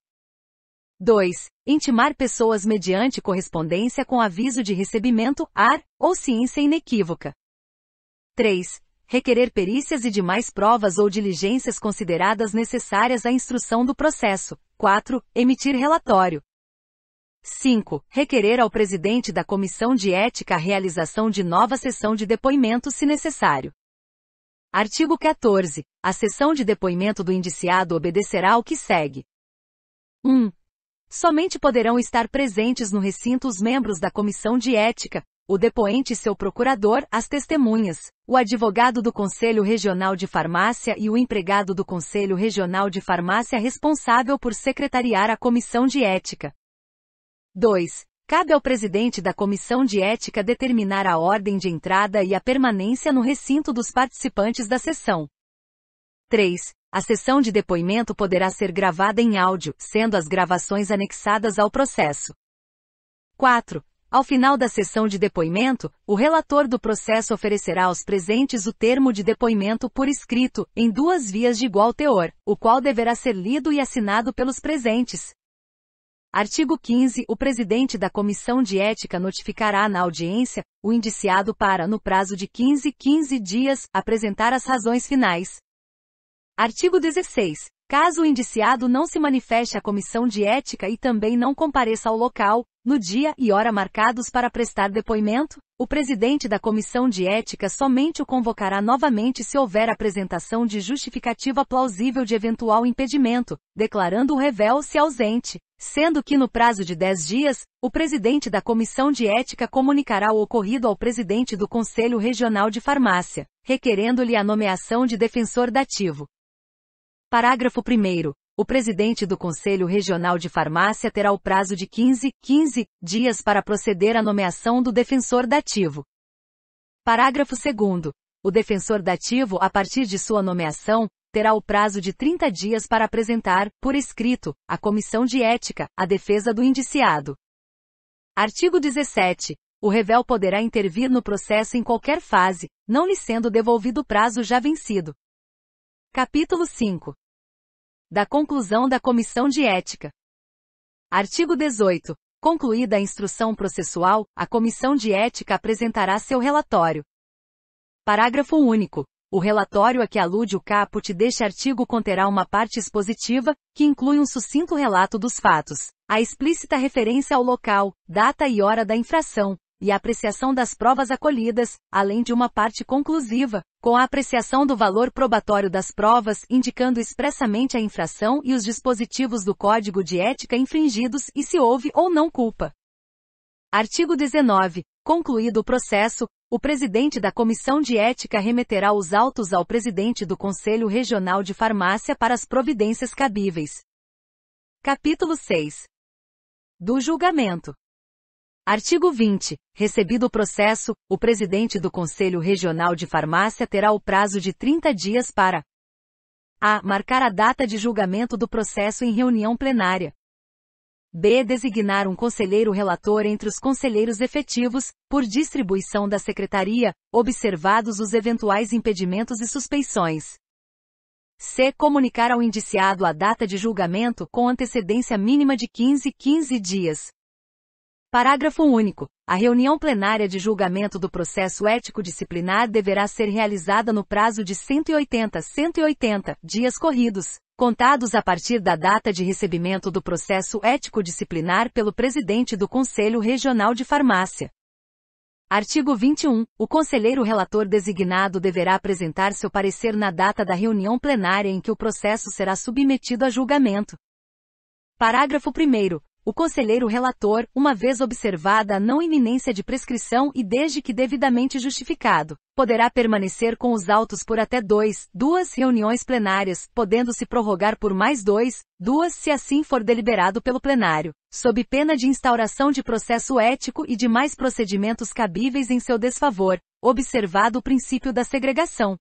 2. Intimar pessoas mediante correspondência com aviso de recebimento, ou ciência inequívoca. 3. Requerer perícias e demais provas ou diligências consideradas necessárias à instrução do processo. 4. Emitir relatório. 5. Requerer ao presidente da Comissão de Ética a realização de nova sessão de depoimento se necessário. Artigo 14. A sessão de depoimento do indiciado obedecerá ao que segue. 1. Somente poderão estar presentes no recinto os membros da Comissão de Ética, o depoente e seu procurador, as testemunhas, o advogado do Conselho Regional de Farmácia e o empregado do Conselho Regional de Farmácia responsável por secretariar a Comissão de Ética. 2. Cabe ao presidente da Comissão de Ética determinar a ordem de entrada e a permanência no recinto dos participantes da sessão. 3. A sessão de depoimento poderá ser gravada em áudio, sendo as gravações anexadas ao processo. 4. Ao final da sessão de depoimento, o relator do processo oferecerá aos presentes o termo de depoimento por escrito, em 2 vias de igual teor, o qual deverá ser lido e assinado pelos presentes. Artigo 15. O presidente da Comissão de Ética notificará na audiência o indiciado para, no prazo de 15 dias, apresentar as razões finais. Artigo 16. Caso o indiciado não se manifeste à Comissão de Ética e também não compareça ao local, no dia e hora marcados para prestar depoimento, o presidente da Comissão de Ética somente o convocará novamente se houver apresentação de justificativa plausível de eventual impedimento, declarando o rével-se ausente, sendo que no prazo de 10 dias, o presidente da Comissão de Ética comunicará o ocorrido ao presidente do Conselho Regional de Farmácia, requerendo-lhe a nomeação de defensor dativo. Parágrafo 1º. O presidente do Conselho Regional de Farmácia terá o prazo de 15 dias para proceder à nomeação do defensor dativo. Parágrafo 2º. O defensor dativo, a partir de sua nomeação, terá o prazo de 30 dias para apresentar, por escrito, à Comissão de Ética, a defesa do indiciado. Artigo 17. O rével poderá intervir no processo em qualquer fase, não lhe sendo devolvido o prazo já vencido. Capítulo 5. Da conclusão da Comissão de Ética. Artigo 18. Concluída a instrução processual, a Comissão de Ética apresentará seu relatório. Parágrafo único. O relatório a que alude o caput deste artigo conterá uma parte expositiva, que inclui um sucinto relato dos fatos, a explícita referência ao local, data e hora da infração, e a apreciação das provas acolhidas, além de uma parte conclusiva, com a apreciação do valor probatório das provas, indicando expressamente a infração e os dispositivos do Código de Ética infringidos e se houve ou não culpa. Artigo 19. Concluído o processo, o presidente da Comissão de Ética remeterá os autos ao presidente do Conselho Regional de Farmácia para as providências cabíveis. Capítulo 6. Do julgamento. Artigo 20. Recebido o processo, o presidente do Conselho Regional de Farmácia terá o prazo de 30 dias para a. Marcar a data de julgamento do processo em reunião plenária. B. Designar um conselheiro relator entre os conselheiros efetivos, por distribuição da Secretaria, observados os eventuais impedimentos e suspeições. C. Comunicar ao indiciado a data de julgamento com antecedência mínima de 15 dias. Parágrafo único. A reunião plenária de julgamento do processo ético-disciplinar deverá ser realizada no prazo de 180 dias corridos, contados a partir da data de recebimento do processo ético-disciplinar pelo presidente do Conselho Regional de Farmácia. Artigo 21. O conselheiro relator designado deverá apresentar seu parecer na data da reunião plenária em que o processo será submetido a julgamento. Parágrafo 1º. O conselheiro relator, uma vez observada a não iminência de prescrição e desde que devidamente justificado, poderá permanecer com os autos por até duas reuniões plenárias, podendo-se prorrogar por mais duas se assim for deliberado pelo plenário, sob pena de instauração de processo ético e de mais procedimentos cabíveis em seu desfavor, observado o princípio da segregação.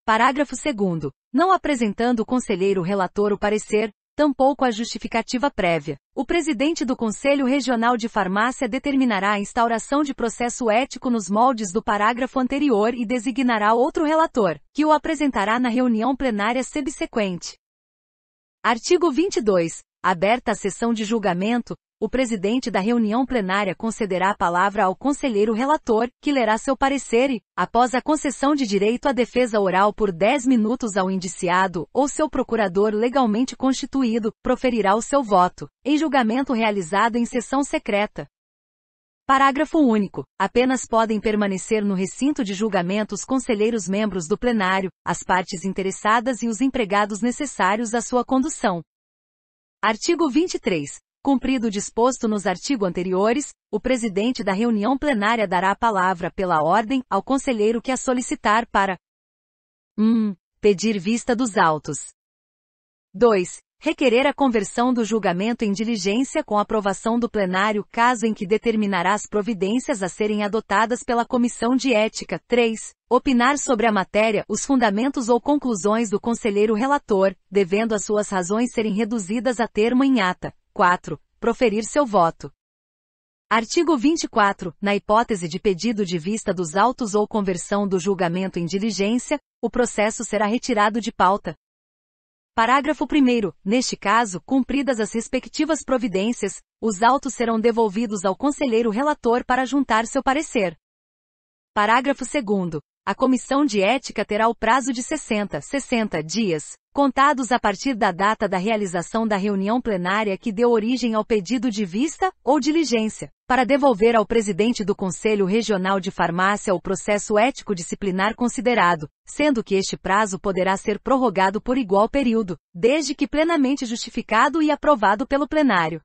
Parágrafo 2º. Não apresentando o conselheiro relator o parecer, tampouco a justificativa prévia, o presidente do Conselho Regional de Farmácia determinará a instauração de processo ético nos moldes do parágrafo anterior e designará outro relator, que o apresentará na reunião plenária subsequente. Artigo 22. Aberta a sessão de julgamento, o presidente da reunião plenária concederá a palavra ao conselheiro relator, que lerá seu parecer e, após a concessão de direito à defesa oral por 10 minutos ao indiciado ou seu procurador legalmente constituído, proferirá o seu voto, em julgamento realizado em sessão secreta. Parágrafo único. Apenas podem permanecer no recinto de julgamento os conselheiros membros do plenário, as partes interessadas e os empregados necessários à sua condução. Artigo 23. Cumprido o disposto nos artigos anteriores, o presidente da reunião plenária dará a palavra pela ordem ao conselheiro que a solicitar para 1. Pedir vista dos autos. 2. Requerer a conversão do julgamento em diligência com aprovação do plenário caso em que determinará as providências a serem adotadas pela Comissão de Ética. 3. Opinar sobre a matéria, os fundamentos ou conclusões do conselheiro relator, devendo as suas razões serem reduzidas a termo em ata. 4. Proferir seu voto. Artigo 24. Na hipótese de pedido de vista dos autos ou conversão do julgamento em diligência, o processo será retirado de pauta. Parágrafo 1º. Neste caso, cumpridas as respectivas providências, os autos serão devolvidos ao conselheiro relator para juntar seu parecer. Parágrafo 2º. A Comissão de Ética terá o prazo de 60 dias, contados a partir da data da realização da reunião plenária que deu origem ao pedido de vista ou diligência, para devolver ao presidente do Conselho Regional de Farmácia o processo ético-disciplinar considerado, sendo que este prazo poderá ser prorrogado por igual período, desde que plenamente justificado e aprovado pelo plenário.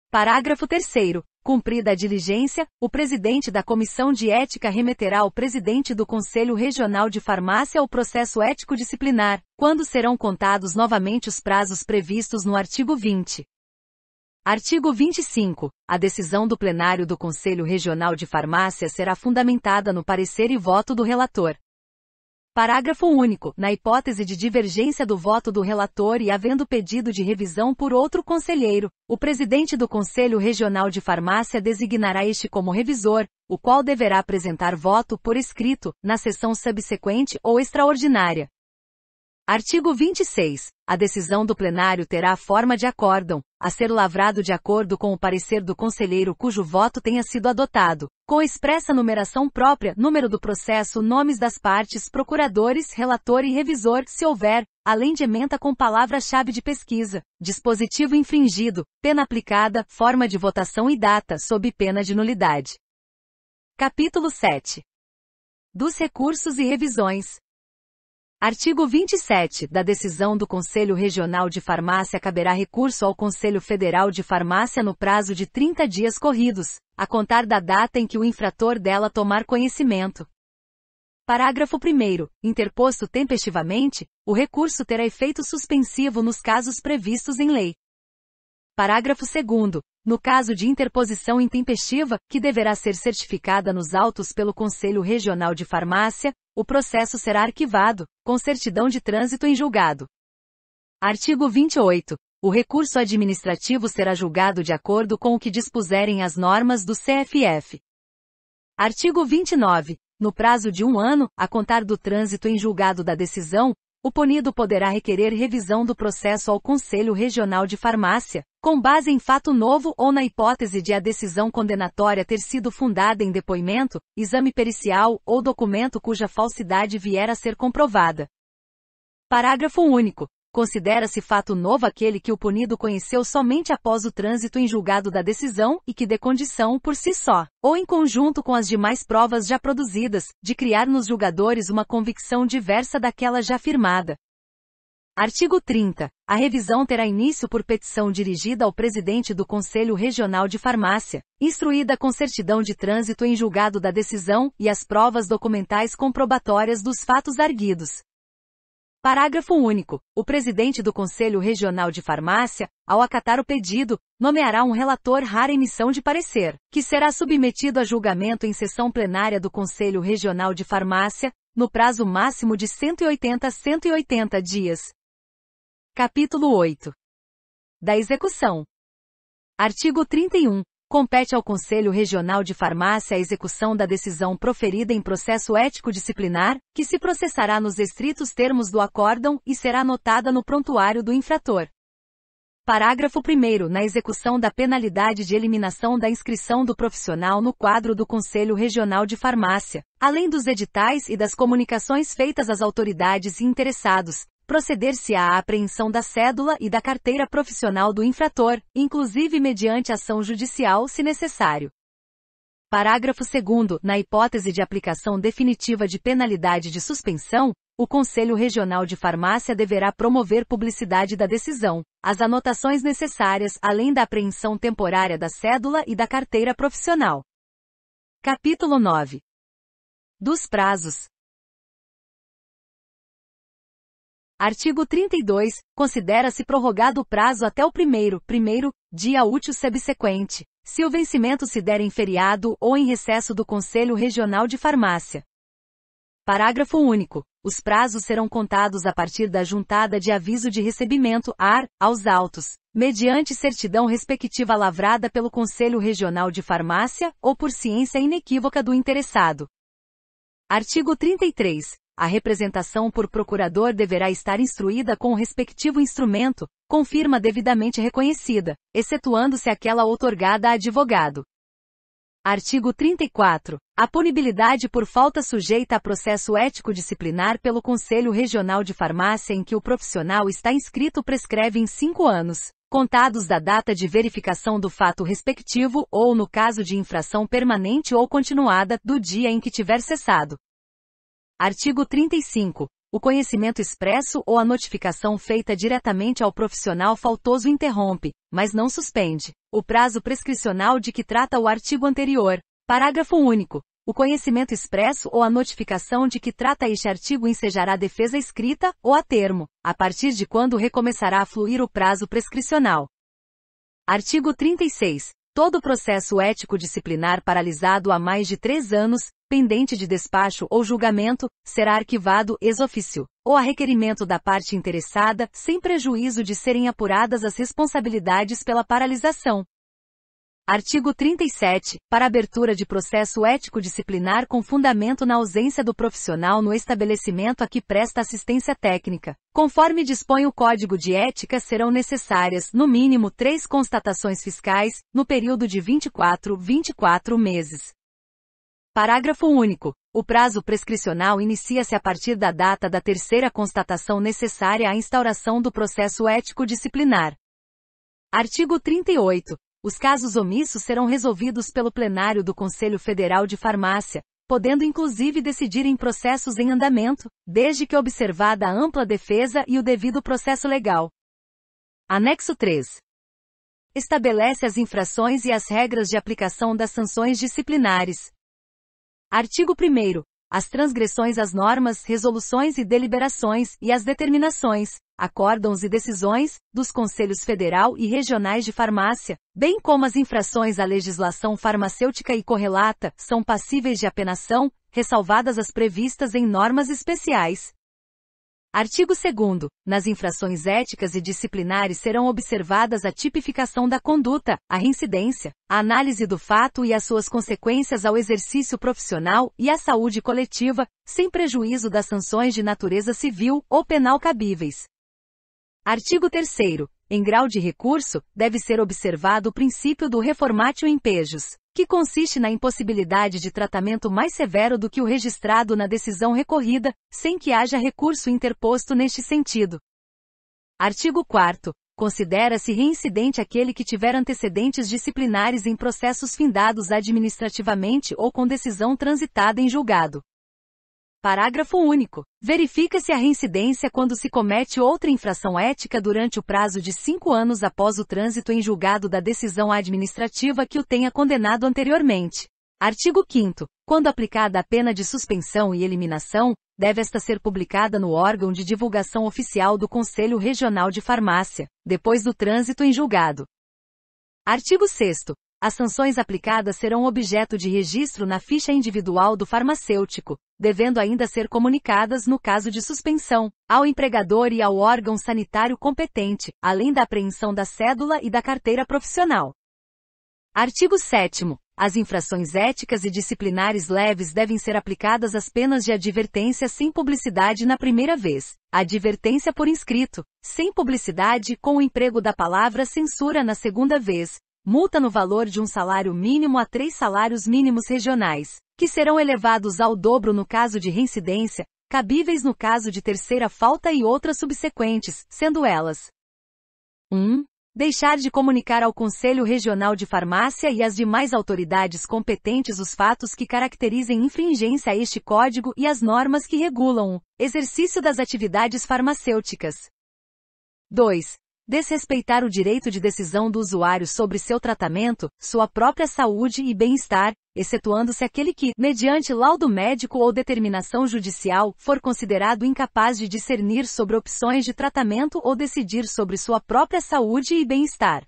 Parágrafo 3º. Cumprida a diligência, o presidente da Comissão de Ética remeterá ao presidente do Conselho Regional de Farmácia o processo ético-disciplinar, quando serão contados novamente os prazos previstos no artigo 20. Artigo 25. A decisão do plenário do Conselho Regional de Farmácia será fundamentada no parecer e voto do relator. Parágrafo único. Na hipótese de divergência do voto do relator e havendo pedido de revisão por outro conselheiro, o presidente do Conselho Regional de Farmácia designará este como revisor, o qual deverá apresentar voto por escrito, na sessão subsequente ou extraordinária. Artigo 26. A decisão do plenário terá a forma de acórdão, a ser lavrado de acordo com o parecer do conselheiro cujo voto tenha sido adotado, com expressa numeração própria, número do processo, nomes das partes, procuradores, relator e revisor, se houver, além de ementa com palavra-chave de pesquisa, dispositivo infringido, pena aplicada, forma de votação e data, sob pena de nulidade. Capítulo 7. Dos recursos e revisões. Artigo 27. Da decisão do Conselho Regional de Farmácia caberá recurso ao Conselho Federal de Farmácia no prazo de 30 dias corridos, a contar da data em que o infrator dela tomar conhecimento. Parágrafo 1º. Interposto tempestivamente, o recurso terá efeito suspensivo nos casos previstos em lei. Parágrafo 2º. No caso de interposição intempestiva, que deverá ser certificada nos autos pelo Conselho Regional de Farmácia, o processo será arquivado, com certidão de trânsito em julgado. Artigo 28. O recurso administrativo será julgado de acordo com o que dispuserem as normas do CFF. Artigo 29. No prazo de 1 ano, a contar do trânsito em julgado da decisão, o punido poderá requerer revisão do processo ao Conselho Regional de Farmácia, com base em fato novo ou na hipótese de a decisão condenatória ter sido fundada em depoimento, exame pericial ou documento cuja falsidade vier a ser comprovada. Parágrafo único. Considera-se fato novo aquele que o punido conheceu somente após o trânsito em julgado da decisão e que dê condição por si só, ou em conjunto com as demais provas já produzidas, de criar nos julgadores uma convicção diversa daquela já firmada. Artigo 30. A revisão terá início por petição dirigida ao presidente do Conselho Regional de Farmácia, instruída com certidão de trânsito em julgado da decisão e as provas documentais comprobatórias dos fatos arguidos. Parágrafo único. O presidente do Conselho Regional de Farmácia, ao acatar o pedido, nomeará um relator rara emissão de parecer, que será submetido a julgamento em sessão plenária do Conselho Regional de Farmácia, no prazo máximo de 180 dias. Capítulo 8. Da execução. Artigo 31. Compete ao Conselho Regional de Farmácia a execução da decisão proferida em processo ético-disciplinar, que se processará nos estritos termos do acórdão e será anotada no prontuário do infrator. Parágrafo 1º. Na execução da penalidade de eliminação da inscrição do profissional no quadro do Conselho Regional de Farmácia, além dos editais e das comunicações feitas às autoridades e interessados, proceder-se-á à apreensão da cédula e da carteira profissional do infrator, inclusive mediante ação judicial se necessário. Parágrafo 2º. Na hipótese de aplicação definitiva de penalidade de suspensão, o Conselho Regional de Farmácia deverá promover publicidade da decisão, as anotações necessárias, além da apreensão temporária da cédula e da carteira profissional. Capítulo 9. Dos prazos. Artigo 32. Considera-se prorrogado o prazo até o primeiro dia útil subsequente, se o vencimento se der em feriado ou em recesso do Conselho Regional de Farmácia. Parágrafo único. Os prazos serão contados a partir da juntada de aviso de recebimento aos autos, mediante certidão respectiva lavrada pelo Conselho Regional de Farmácia ou por ciência inequívoca do interessado. Artigo 33. A representação por procurador deverá estar instruída com o respectivo instrumento, com firma devidamente reconhecida, excetuando-se aquela outorgada a advogado. Artigo 34. A punibilidade por falta sujeita a processo ético-disciplinar pelo Conselho Regional de Farmácia em que o profissional está inscrito prescreve em 5 anos, contados da data de verificação do fato respectivo ou, no caso de infração permanente ou continuada, do dia em que tiver cessado. Artigo 35. O conhecimento expresso ou a notificação feita diretamente ao profissional faltoso interrompe, mas não suspende, o prazo prescricional de que trata o artigo anterior. Parágrafo único. O conhecimento expresso ou a notificação de que trata este artigo ensejará defesa escrita ou a termo, a partir de quando recomeçará a fluir o prazo prescricional. Artigo 36. Todo processo ético-disciplinar paralisado há mais de 3 anos, pendente de despacho ou julgamento, será arquivado ex officio, ou a requerimento da parte interessada, sem prejuízo de serem apuradas as responsabilidades pela paralisação. Artigo 37. Para abertura de processo ético-disciplinar com fundamento na ausência do profissional no estabelecimento a que presta assistência técnica, conforme dispõe o Código de Ética, serão necessárias, no mínimo, 3 constatações fiscais, no período de 24 meses. Parágrafo único. O prazo prescricional inicia-se a partir da data da 3ª constatação necessária à instauração do processo ético-disciplinar. Artigo 38. Os casos omissos serão resolvidos pelo plenário do Conselho Federal de Farmácia, podendo inclusive decidir em processos em andamento, desde que observada a ampla defesa e o devido processo legal. Anexo 3. Estabelece as infrações e as regras de aplicação das sanções disciplinares. Artigo 1º. As transgressões às normas, resoluções e deliberações, e as determinações, acórdãos e decisões, dos Conselhos Federal e Regionais de Farmácia, bem como as infrações à legislação farmacêutica e correlata, são passíveis de apenação, ressalvadas as previstas em normas especiais. Artigo 2º. Nas infrações éticas e disciplinares serão observadas a tipificação da conduta, a reincidência, a análise do fato e as suas consequências ao exercício profissional e à saúde coletiva, sem prejuízo das sanções de natureza civil ou penal cabíveis. Artigo 3º. Em grau de recurso, deve ser observado o princípio do reformatio impejus, que consiste na impossibilidade de tratamento mais severo do que o registrado na decisão recorrida, sem que haja recurso interposto neste sentido. Artigo 4º. Considera-se reincidente aquele que tiver antecedentes disciplinares em processos findados administrativamente ou com decisão transitada em julgado. Parágrafo único. Verifica-se a reincidência quando se comete outra infração ética durante o prazo de 5 anos após o trânsito em julgado da decisão administrativa que o tenha condenado anteriormente. Artigo 5º. Quando aplicada a pena de suspensão e eliminação, deve esta ser publicada no órgão de divulgação oficial do Conselho Regional de Farmácia, depois do trânsito em julgado. Artigo 6º. As sanções aplicadas serão objeto de registro na ficha individual do farmacêutico, devendo ainda ser comunicadas no caso de suspensão, ao empregador e ao órgão sanitário competente, além da apreensão da cédula e da carteira profissional. Artigo 7º. As infrações éticas e disciplinares leves devem ser aplicadas às penas de advertência sem publicidade na primeira vez, advertência por escrito, sem publicidade com o emprego da palavra censura na segunda vez, multa no valor de um salário mínimo a 3 salários mínimos regionais, que serão elevados ao dobro no caso de reincidência, cabíveis no caso de terceira falta e outras subsequentes, sendo elas: 1. Deixar de comunicar ao Conselho Regional de Farmácia e às demais autoridades competentes os fatos que caracterizem infringência a este Código e as normas que regulam o exercício das atividades farmacêuticas. 2. Desrespeitar o direito de decisão do usuário sobre seu tratamento, sua própria saúde e bem-estar, excetuando-se aquele que, mediante laudo médico ou determinação judicial, for considerado incapaz de discernir sobre opções de tratamento ou decidir sobre sua própria saúde e bem-estar.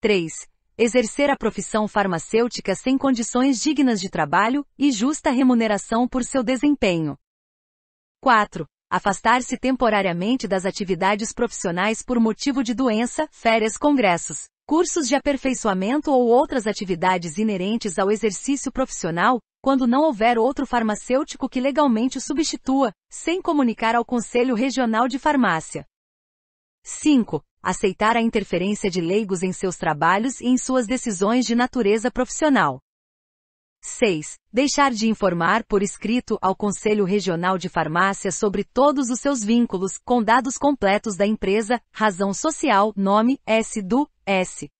3. Exercer a profissão farmacêutica sem condições dignas de trabalho e justa remuneração por seu desempenho. 4. Afastar-se temporariamente das atividades profissionais por motivo de doença, férias, congressos, cursos de aperfeiçoamento ou outras atividades inerentes ao exercício profissional, quando não houver outro farmacêutico que legalmente o substitua, sem comunicar ao Conselho Regional de Farmácia. 5. Aceitar a interferência de leigos em seus trabalhos e em suas decisões de natureza profissional. 6. Deixar de informar por escrito ao Conselho Regional de Farmácia sobre todos os seus vínculos, com dados completos da empresa, razão social, nome, S,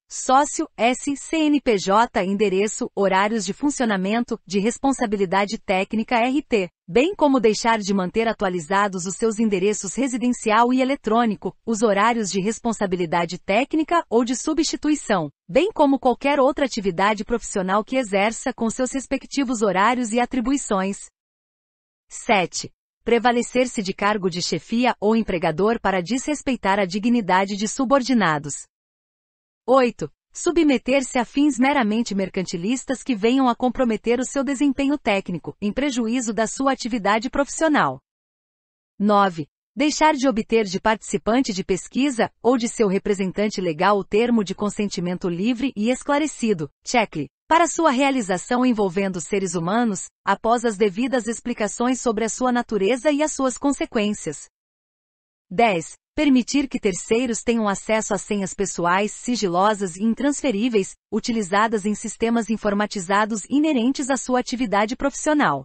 sócio, CNPJ, endereço, horários de funcionamento, de responsabilidade técnica RT, bem como deixar de manter atualizados os seus endereços residencial e eletrônico, os horários de responsabilidade técnica ou de substituição, bem como qualquer outra atividade profissional que exerça com seus respectivos horários e atribuições. 7. Prevalecer-se de cargo de chefia ou empregador para desrespeitar a dignidade de subordinados. 8. Submeter-se a fins meramente mercantilistas que venham a comprometer o seu desempenho técnico, em prejuízo da sua atividade profissional. 9. Deixar de obter de participante de pesquisa, ou de seu representante legal o termo de consentimento livre e esclarecido, check, para sua realização envolvendo seres humanos, após as devidas explicações sobre a sua natureza e as suas consequências. 10. Permitir que terceiros tenham acesso a senhas pessoais sigilosas e intransferíveis, utilizadas em sistemas informatizados inerentes à sua atividade profissional.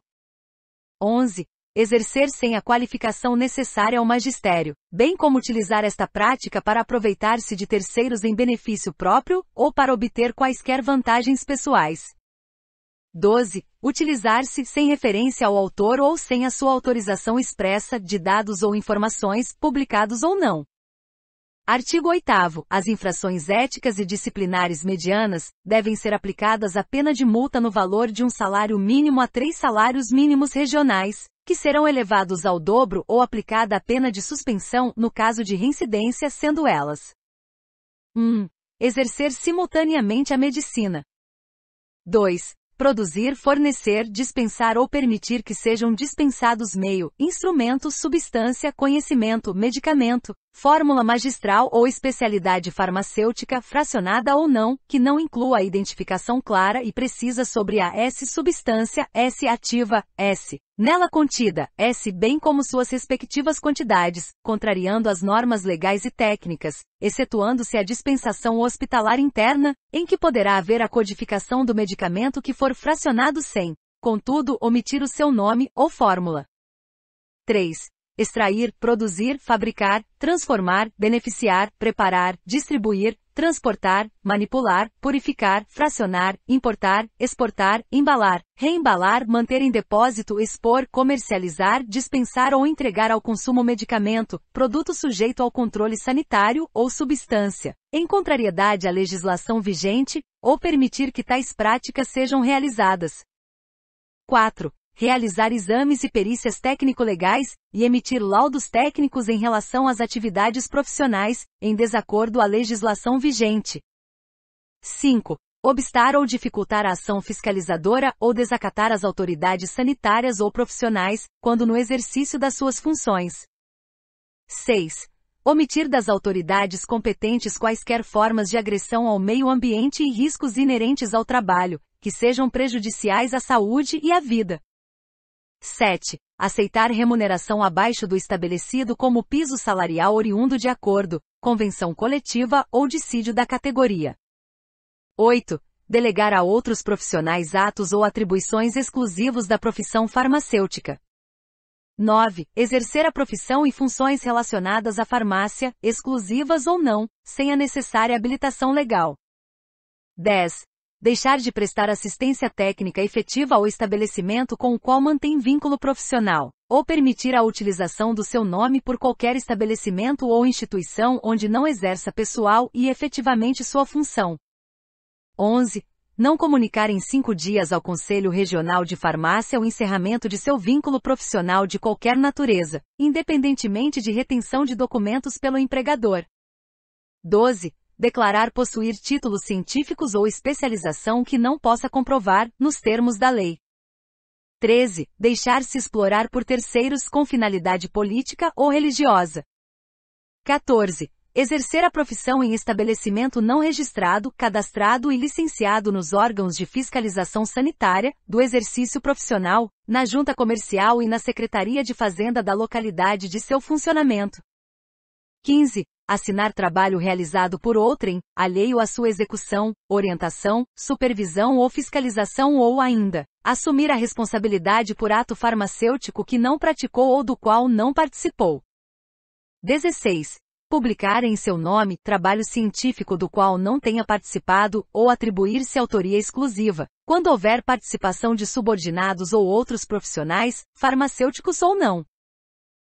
11. exercer sem a qualificação necessária ao magistério, bem como utilizar esta prática para aproveitar-se de terceiros em benefício próprio, ou para obter quaisquer vantagens pessoais. 12. Utilizar-se, sem referência ao autor ou sem a sua autorização expressa, de dados ou informações, publicados ou não. Artigo 8º. As infrações éticas e disciplinares medianas devem ser aplicadas a pena de multa no valor de um salário mínimo a 3 salários mínimos regionais, que serão elevados ao dobro, ou aplicada a pena de suspensão no caso de reincidência, sendo elas: 1. Exercer simultaneamente a medicina. 2. Produzir, fornecer, dispensar ou permitir que sejam dispensados meio, instrumento, substância, conhecimento, medicamento, fórmula magistral ou especialidade farmacêutica, fracionada ou não, que não inclua a identificação clara e precisa sobre a substância, ativa, nela contida, bem como suas respectivas quantidades, contrariando as normas legais e técnicas, excetuando-se a dispensação hospitalar interna, em que poderá haver a codificação do medicamento que for fracionado sem, contudo, omitir o seu nome ou fórmula. 3. Extrair, produzir, fabricar, transformar, beneficiar, preparar, distribuir, transportar, manipular, purificar, fracionar, importar, exportar, embalar, reembalar, manter em depósito, expor, comercializar, dispensar ou entregar ao consumo medicamento, produto sujeito ao controle sanitário ou substância, em contrariedade à legislação vigente, ou permitir que tais práticas sejam realizadas. 4. Realizar exames e perícias técnico-legais, e emitir laudos técnicos em relação às atividades profissionais, em desacordo à legislação vigente. 5. Obstar ou dificultar a ação fiscalizadora ou desacatar as autoridades sanitárias ou profissionais, quando no exercício das suas funções. 6. Omitir das autoridades competentes quaisquer formas de agressão ao meio ambiente e riscos inerentes ao trabalho, que sejam prejudiciais à saúde e à vida. 7. Aceitar remuneração abaixo do estabelecido como piso salarial oriundo de acordo, convenção coletiva ou dissídio da categoria. 8. Delegar a outros profissionais atos ou atribuições exclusivos da profissão farmacêutica. 9. Exercer a profissão e funções relacionadas à farmácia, exclusivas ou não, sem a necessária habilitação legal. 10. Deixar de prestar assistência técnica efetiva ao estabelecimento com o qual mantém vínculo profissional, ou permitir a utilização do seu nome por qualquer estabelecimento ou instituição onde não exerça pessoal e efetivamente sua função. 11. Não comunicar em 5 dias ao Conselho Regional de Farmácia o encerramento de seu vínculo profissional de qualquer natureza, independentemente de retenção de documentos pelo empregador. 12. Declarar possuir títulos científicos ou especialização que não possa comprovar, nos termos da lei. 13. Deixar-se explorar por terceiros com finalidade política ou religiosa. 14. Exercer a profissão em estabelecimento não registrado, cadastrado e licenciado nos órgãos de fiscalização sanitária, do exercício profissional, na junta comercial e na Secretaria de Fazenda da localidade de seu funcionamento. 15. Assinar trabalho realizado por outrem, alheio à sua execução, orientação, supervisão ou fiscalização ou ainda, assumir a responsabilidade por ato farmacêutico que não praticou ou do qual não participou. 16. Publicar em seu nome trabalho científico do qual não tenha participado ou atribuir-se autoria exclusiva, quando houver participação de subordinados ou outros profissionais, farmacêuticos ou não.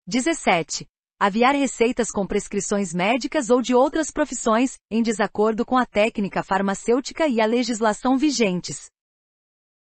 17. Aviar receitas com prescrições médicas ou de outras profissões, em desacordo com a técnica farmacêutica e a legislação vigentes.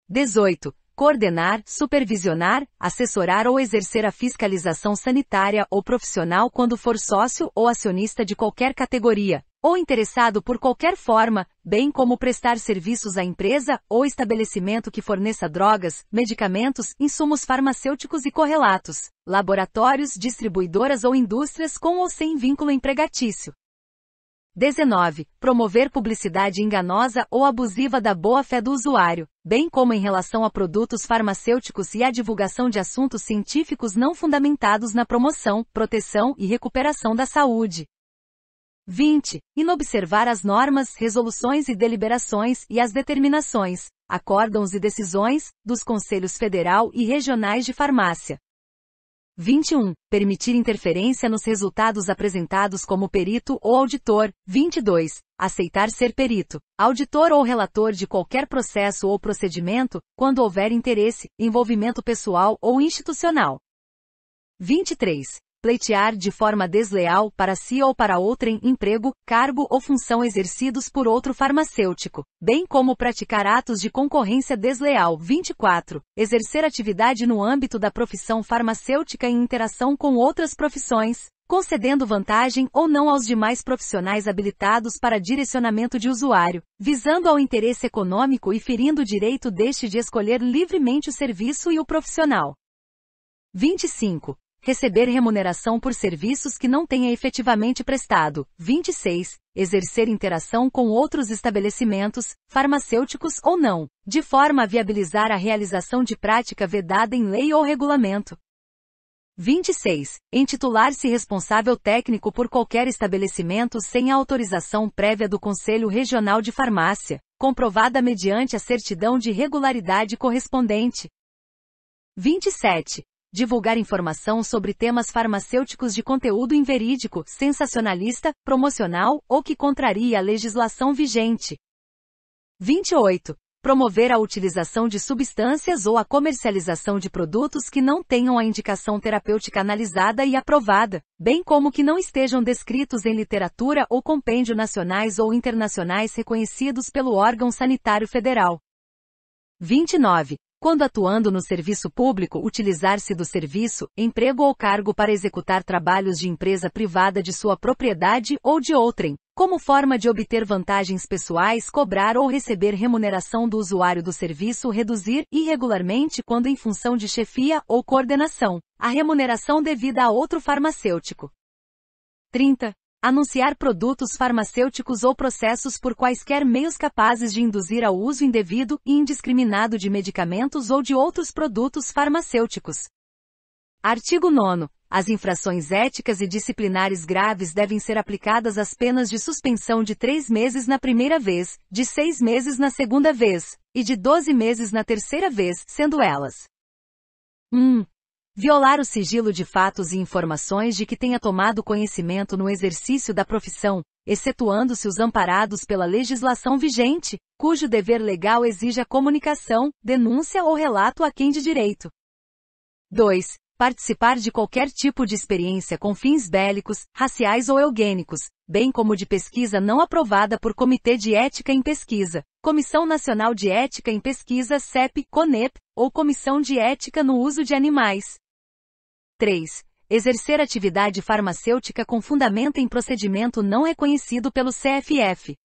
18. Coordenar, supervisionar, assessorar ou exercer a fiscalização sanitária ou profissional quando for sócio ou acionista de qualquer categoria, ou interessado por qualquer forma, bem como prestar serviços à empresa ou estabelecimento que forneça drogas, medicamentos, insumos farmacêuticos e correlatos, laboratórios, distribuidoras ou indústrias com ou sem vínculo empregatício. 19. Promover publicidade enganosa ou abusiva da boa-fé do usuário, bem como em relação a produtos farmacêuticos e a divulgação de assuntos científicos não fundamentados na promoção, proteção e recuperação da saúde. 20. Inobservar as normas, resoluções e deliberações e as determinações, acórdãos e decisões, dos Conselhos Federal e Regionais de Farmácia. 21. Permitir interferência nos resultados apresentados como perito ou auditor. 22. Aceitar ser perito, auditor ou relator de qualquer processo ou procedimento, quando houver interesse, envolvimento pessoal ou institucional. 23. Pleitear de forma desleal para si ou para outrem emprego, cargo ou função exercidos por outro farmacêutico, bem como praticar atos de concorrência desleal. 24. Exercer atividade no âmbito da profissão farmacêutica em interação com outras profissões, concedendo vantagem ou não aos demais profissionais habilitados para direcionamento de usuário, visando ao interesse econômico e ferindo o direito deste de escolher livremente o serviço e o profissional. 25. Receber remuneração por serviços que não tenha efetivamente prestado. 26. Exercer interação com outros estabelecimentos, farmacêuticos ou não, de forma a viabilizar a realização de prática vedada em lei ou regulamento. 26. Intitular-se responsável técnico por qualquer estabelecimento sem a autorização prévia do Conselho Regional de Farmácia, comprovada mediante a certidão de regularidade correspondente. 27. Divulgar informação sobre temas farmacêuticos de conteúdo inverídico, sensacionalista, promocional ou que contrarie a legislação vigente. 28. Promover a utilização de substâncias ou a comercialização de produtos que não tenham a indicação terapêutica analisada e aprovada, bem como que não estejam descritos em literatura ou compêndio nacionais ou internacionais reconhecidos pelo órgão sanitário federal. 29. Quando atuando no serviço público, utilizar-se do serviço, emprego ou cargo para executar trabalhos de empresa privada de sua propriedade ou de outrem, como forma de obter vantagens pessoais, cobrar ou receber remuneração do usuário do serviço, reduzir, irregularmente quando em função de chefia ou coordenação, a remuneração devida a outro farmacêutico. 30. Anunciar produtos farmacêuticos ou processos por quaisquer meios capazes de induzir ao uso indevido e indiscriminado de medicamentos ou de outros produtos farmacêuticos. Artigo 9º. As infrações éticas e disciplinares graves devem ser aplicadas às penas de suspensão de 3 meses na primeira vez, de 6 meses na segunda vez, e de 12 meses na terceira vez, sendo elas: 1. Violar o sigilo de fatos e informações de que tenha tomado conhecimento no exercício da profissão, excetuando-se os amparados pela legislação vigente, cujo dever legal exige a comunicação, denúncia ou relato a quem de direito. 2. Participar de qualquer tipo de experiência com fins bélicos, raciais ou eugênicos, bem como de pesquisa não aprovada por Comitê de Ética em Pesquisa, Comissão Nacional de Ética em Pesquisa CEP, CONEP, ou Comissão de Ética no Uso de Animais. 3. Exercer atividade farmacêutica com fundamento em procedimento não reconhecido pelo CFF.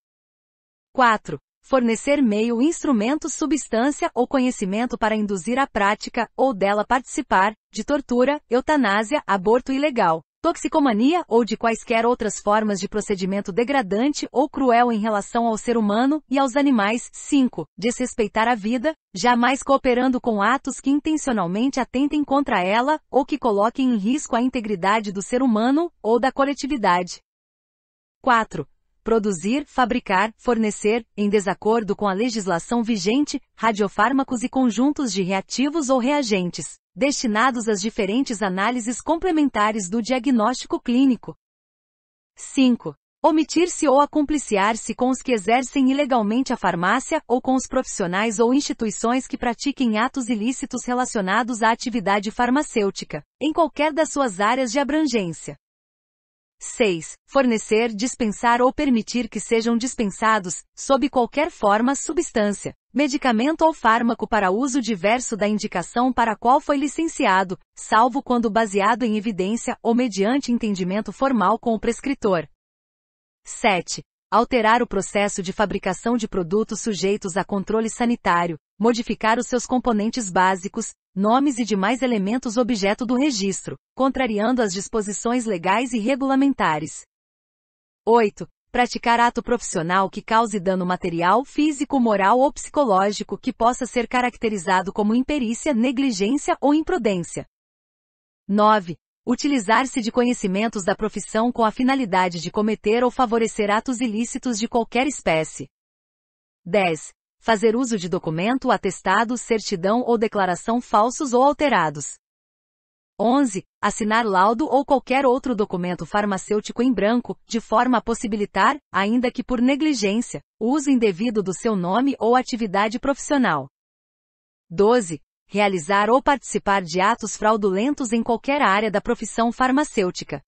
4. Fornecer meio, instrumento, substância ou conhecimento para induzir a prática, ou dela participar, de tortura, eutanásia, aborto ilegal, toxicomania ou de quaisquer outras formas de procedimento degradante ou cruel em relação ao ser humano e aos animais. 5. Desrespeitar a vida, jamais cooperando com atos que intencionalmente atentem contra ela, ou que coloquem em risco a integridade do ser humano, ou da coletividade. 4. Produzir, fabricar, fornecer, em desacordo com a legislação vigente, radiofármacos e conjuntos de reativos ou reagentes, destinados às diferentes análises complementares do diagnóstico clínico. 5. Omitir-se ou acumpliciar-se com os que exercem ilegalmente a farmácia ou com os profissionais ou instituições que pratiquem atos ilícitos relacionados à atividade farmacêutica, em qualquer das suas áreas de abrangência. 6. Fornecer, dispensar ou permitir que sejam dispensados, sob qualquer forma, substância, medicamento ou fármaco para uso diverso da indicação para a qual foi licenciado, salvo quando baseado em evidência ou mediante entendimento formal com o prescritor. 7. Alterar o processo de fabricação de produtos sujeitos a controle sanitário, modificar os seus componentes básicos, nomes e demais elementos objeto do registro, contrariando as disposições legais e regulamentares. 8. Praticar ato profissional que cause dano material, físico, moral ou psicológico que possa ser caracterizado como imperícia, negligência ou imprudência. 9. Utilizar-se de conhecimentos da profissão com a finalidade de cometer ou favorecer atos ilícitos de qualquer espécie. 10. Fazer uso de documento, atestado, certidão ou declaração falsos ou alterados. 11. Assinar laudo ou qualquer outro documento farmacêutico em branco, de forma a possibilitar, ainda que por negligência, o uso indevido do seu nome ou atividade profissional. 12. Realizar ou participar de atos fraudulentos em qualquer área da profissão farmacêutica.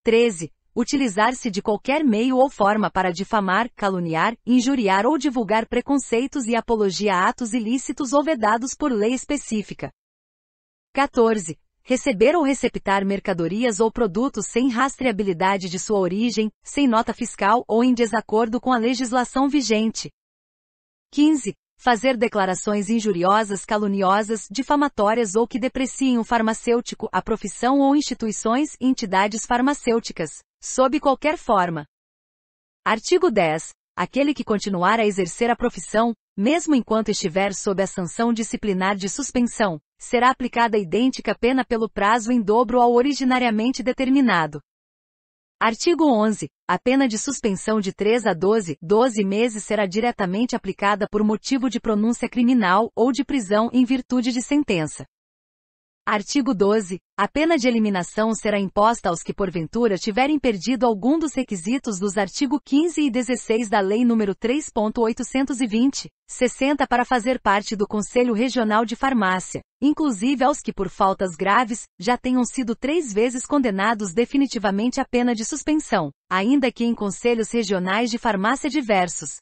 13. Utilizar-se de qualquer meio ou forma para difamar, caluniar, injuriar ou divulgar preconceitos e apologia a atos ilícitos ou vedados por lei específica. 14. Receber ou receptar mercadorias ou produtos sem rastreabilidade de sua origem, sem nota fiscal ou em desacordo com a legislação vigente. 15. Fazer declarações injuriosas, caluniosas, difamatórias ou que depreciem o farmacêutico, a profissão ou instituições e entidades farmacêuticas, sob qualquer forma. Artigo 10. Aquele que continuar a exercer a profissão, mesmo enquanto estiver sob a sanção disciplinar de suspensão, será aplicada idêntica pena pelo prazo em dobro ao originariamente determinado. Artigo 11. A pena de suspensão de 3 a 12 meses será diretamente aplicada por motivo de pronúncia criminal ou de prisão em virtude de sentença. Artigo 12. A pena de eliminação será imposta aos que porventura tiverem perdido algum dos requisitos dos artigos 15 e 16 da Lei nº 3.820/60 para fazer parte do Conselho Regional de Farmácia, inclusive aos que por faltas graves, já tenham sido 3 vezes condenados definitivamente à pena de suspensão, ainda que em conselhos regionais de farmácia diversos.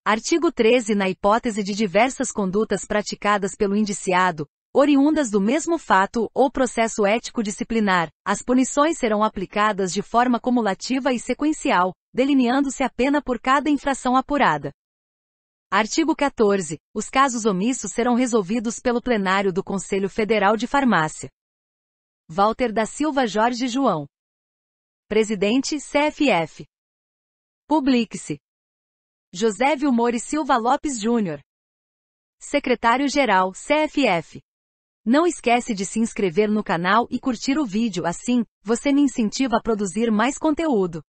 Artigo 13. Na hipótese de diversas condutas praticadas pelo indiciado, oriundas do mesmo fato ou processo ético disciplinar, as punições serão aplicadas de forma cumulativa e sequencial, delineando-se a pena por cada infração apurada. Artigo 14. Os casos omissos serão resolvidos pelo plenário do Conselho Federal de Farmácia. Walter da Silva Jorge João. Presidente, CFF. Publique-se. José Vilmore Silva Lopes Júnior. Secretário-Geral, CFF. Não esquece de se inscrever no canal e curtir o vídeo, assim, você me incentiva a produzir mais conteúdo.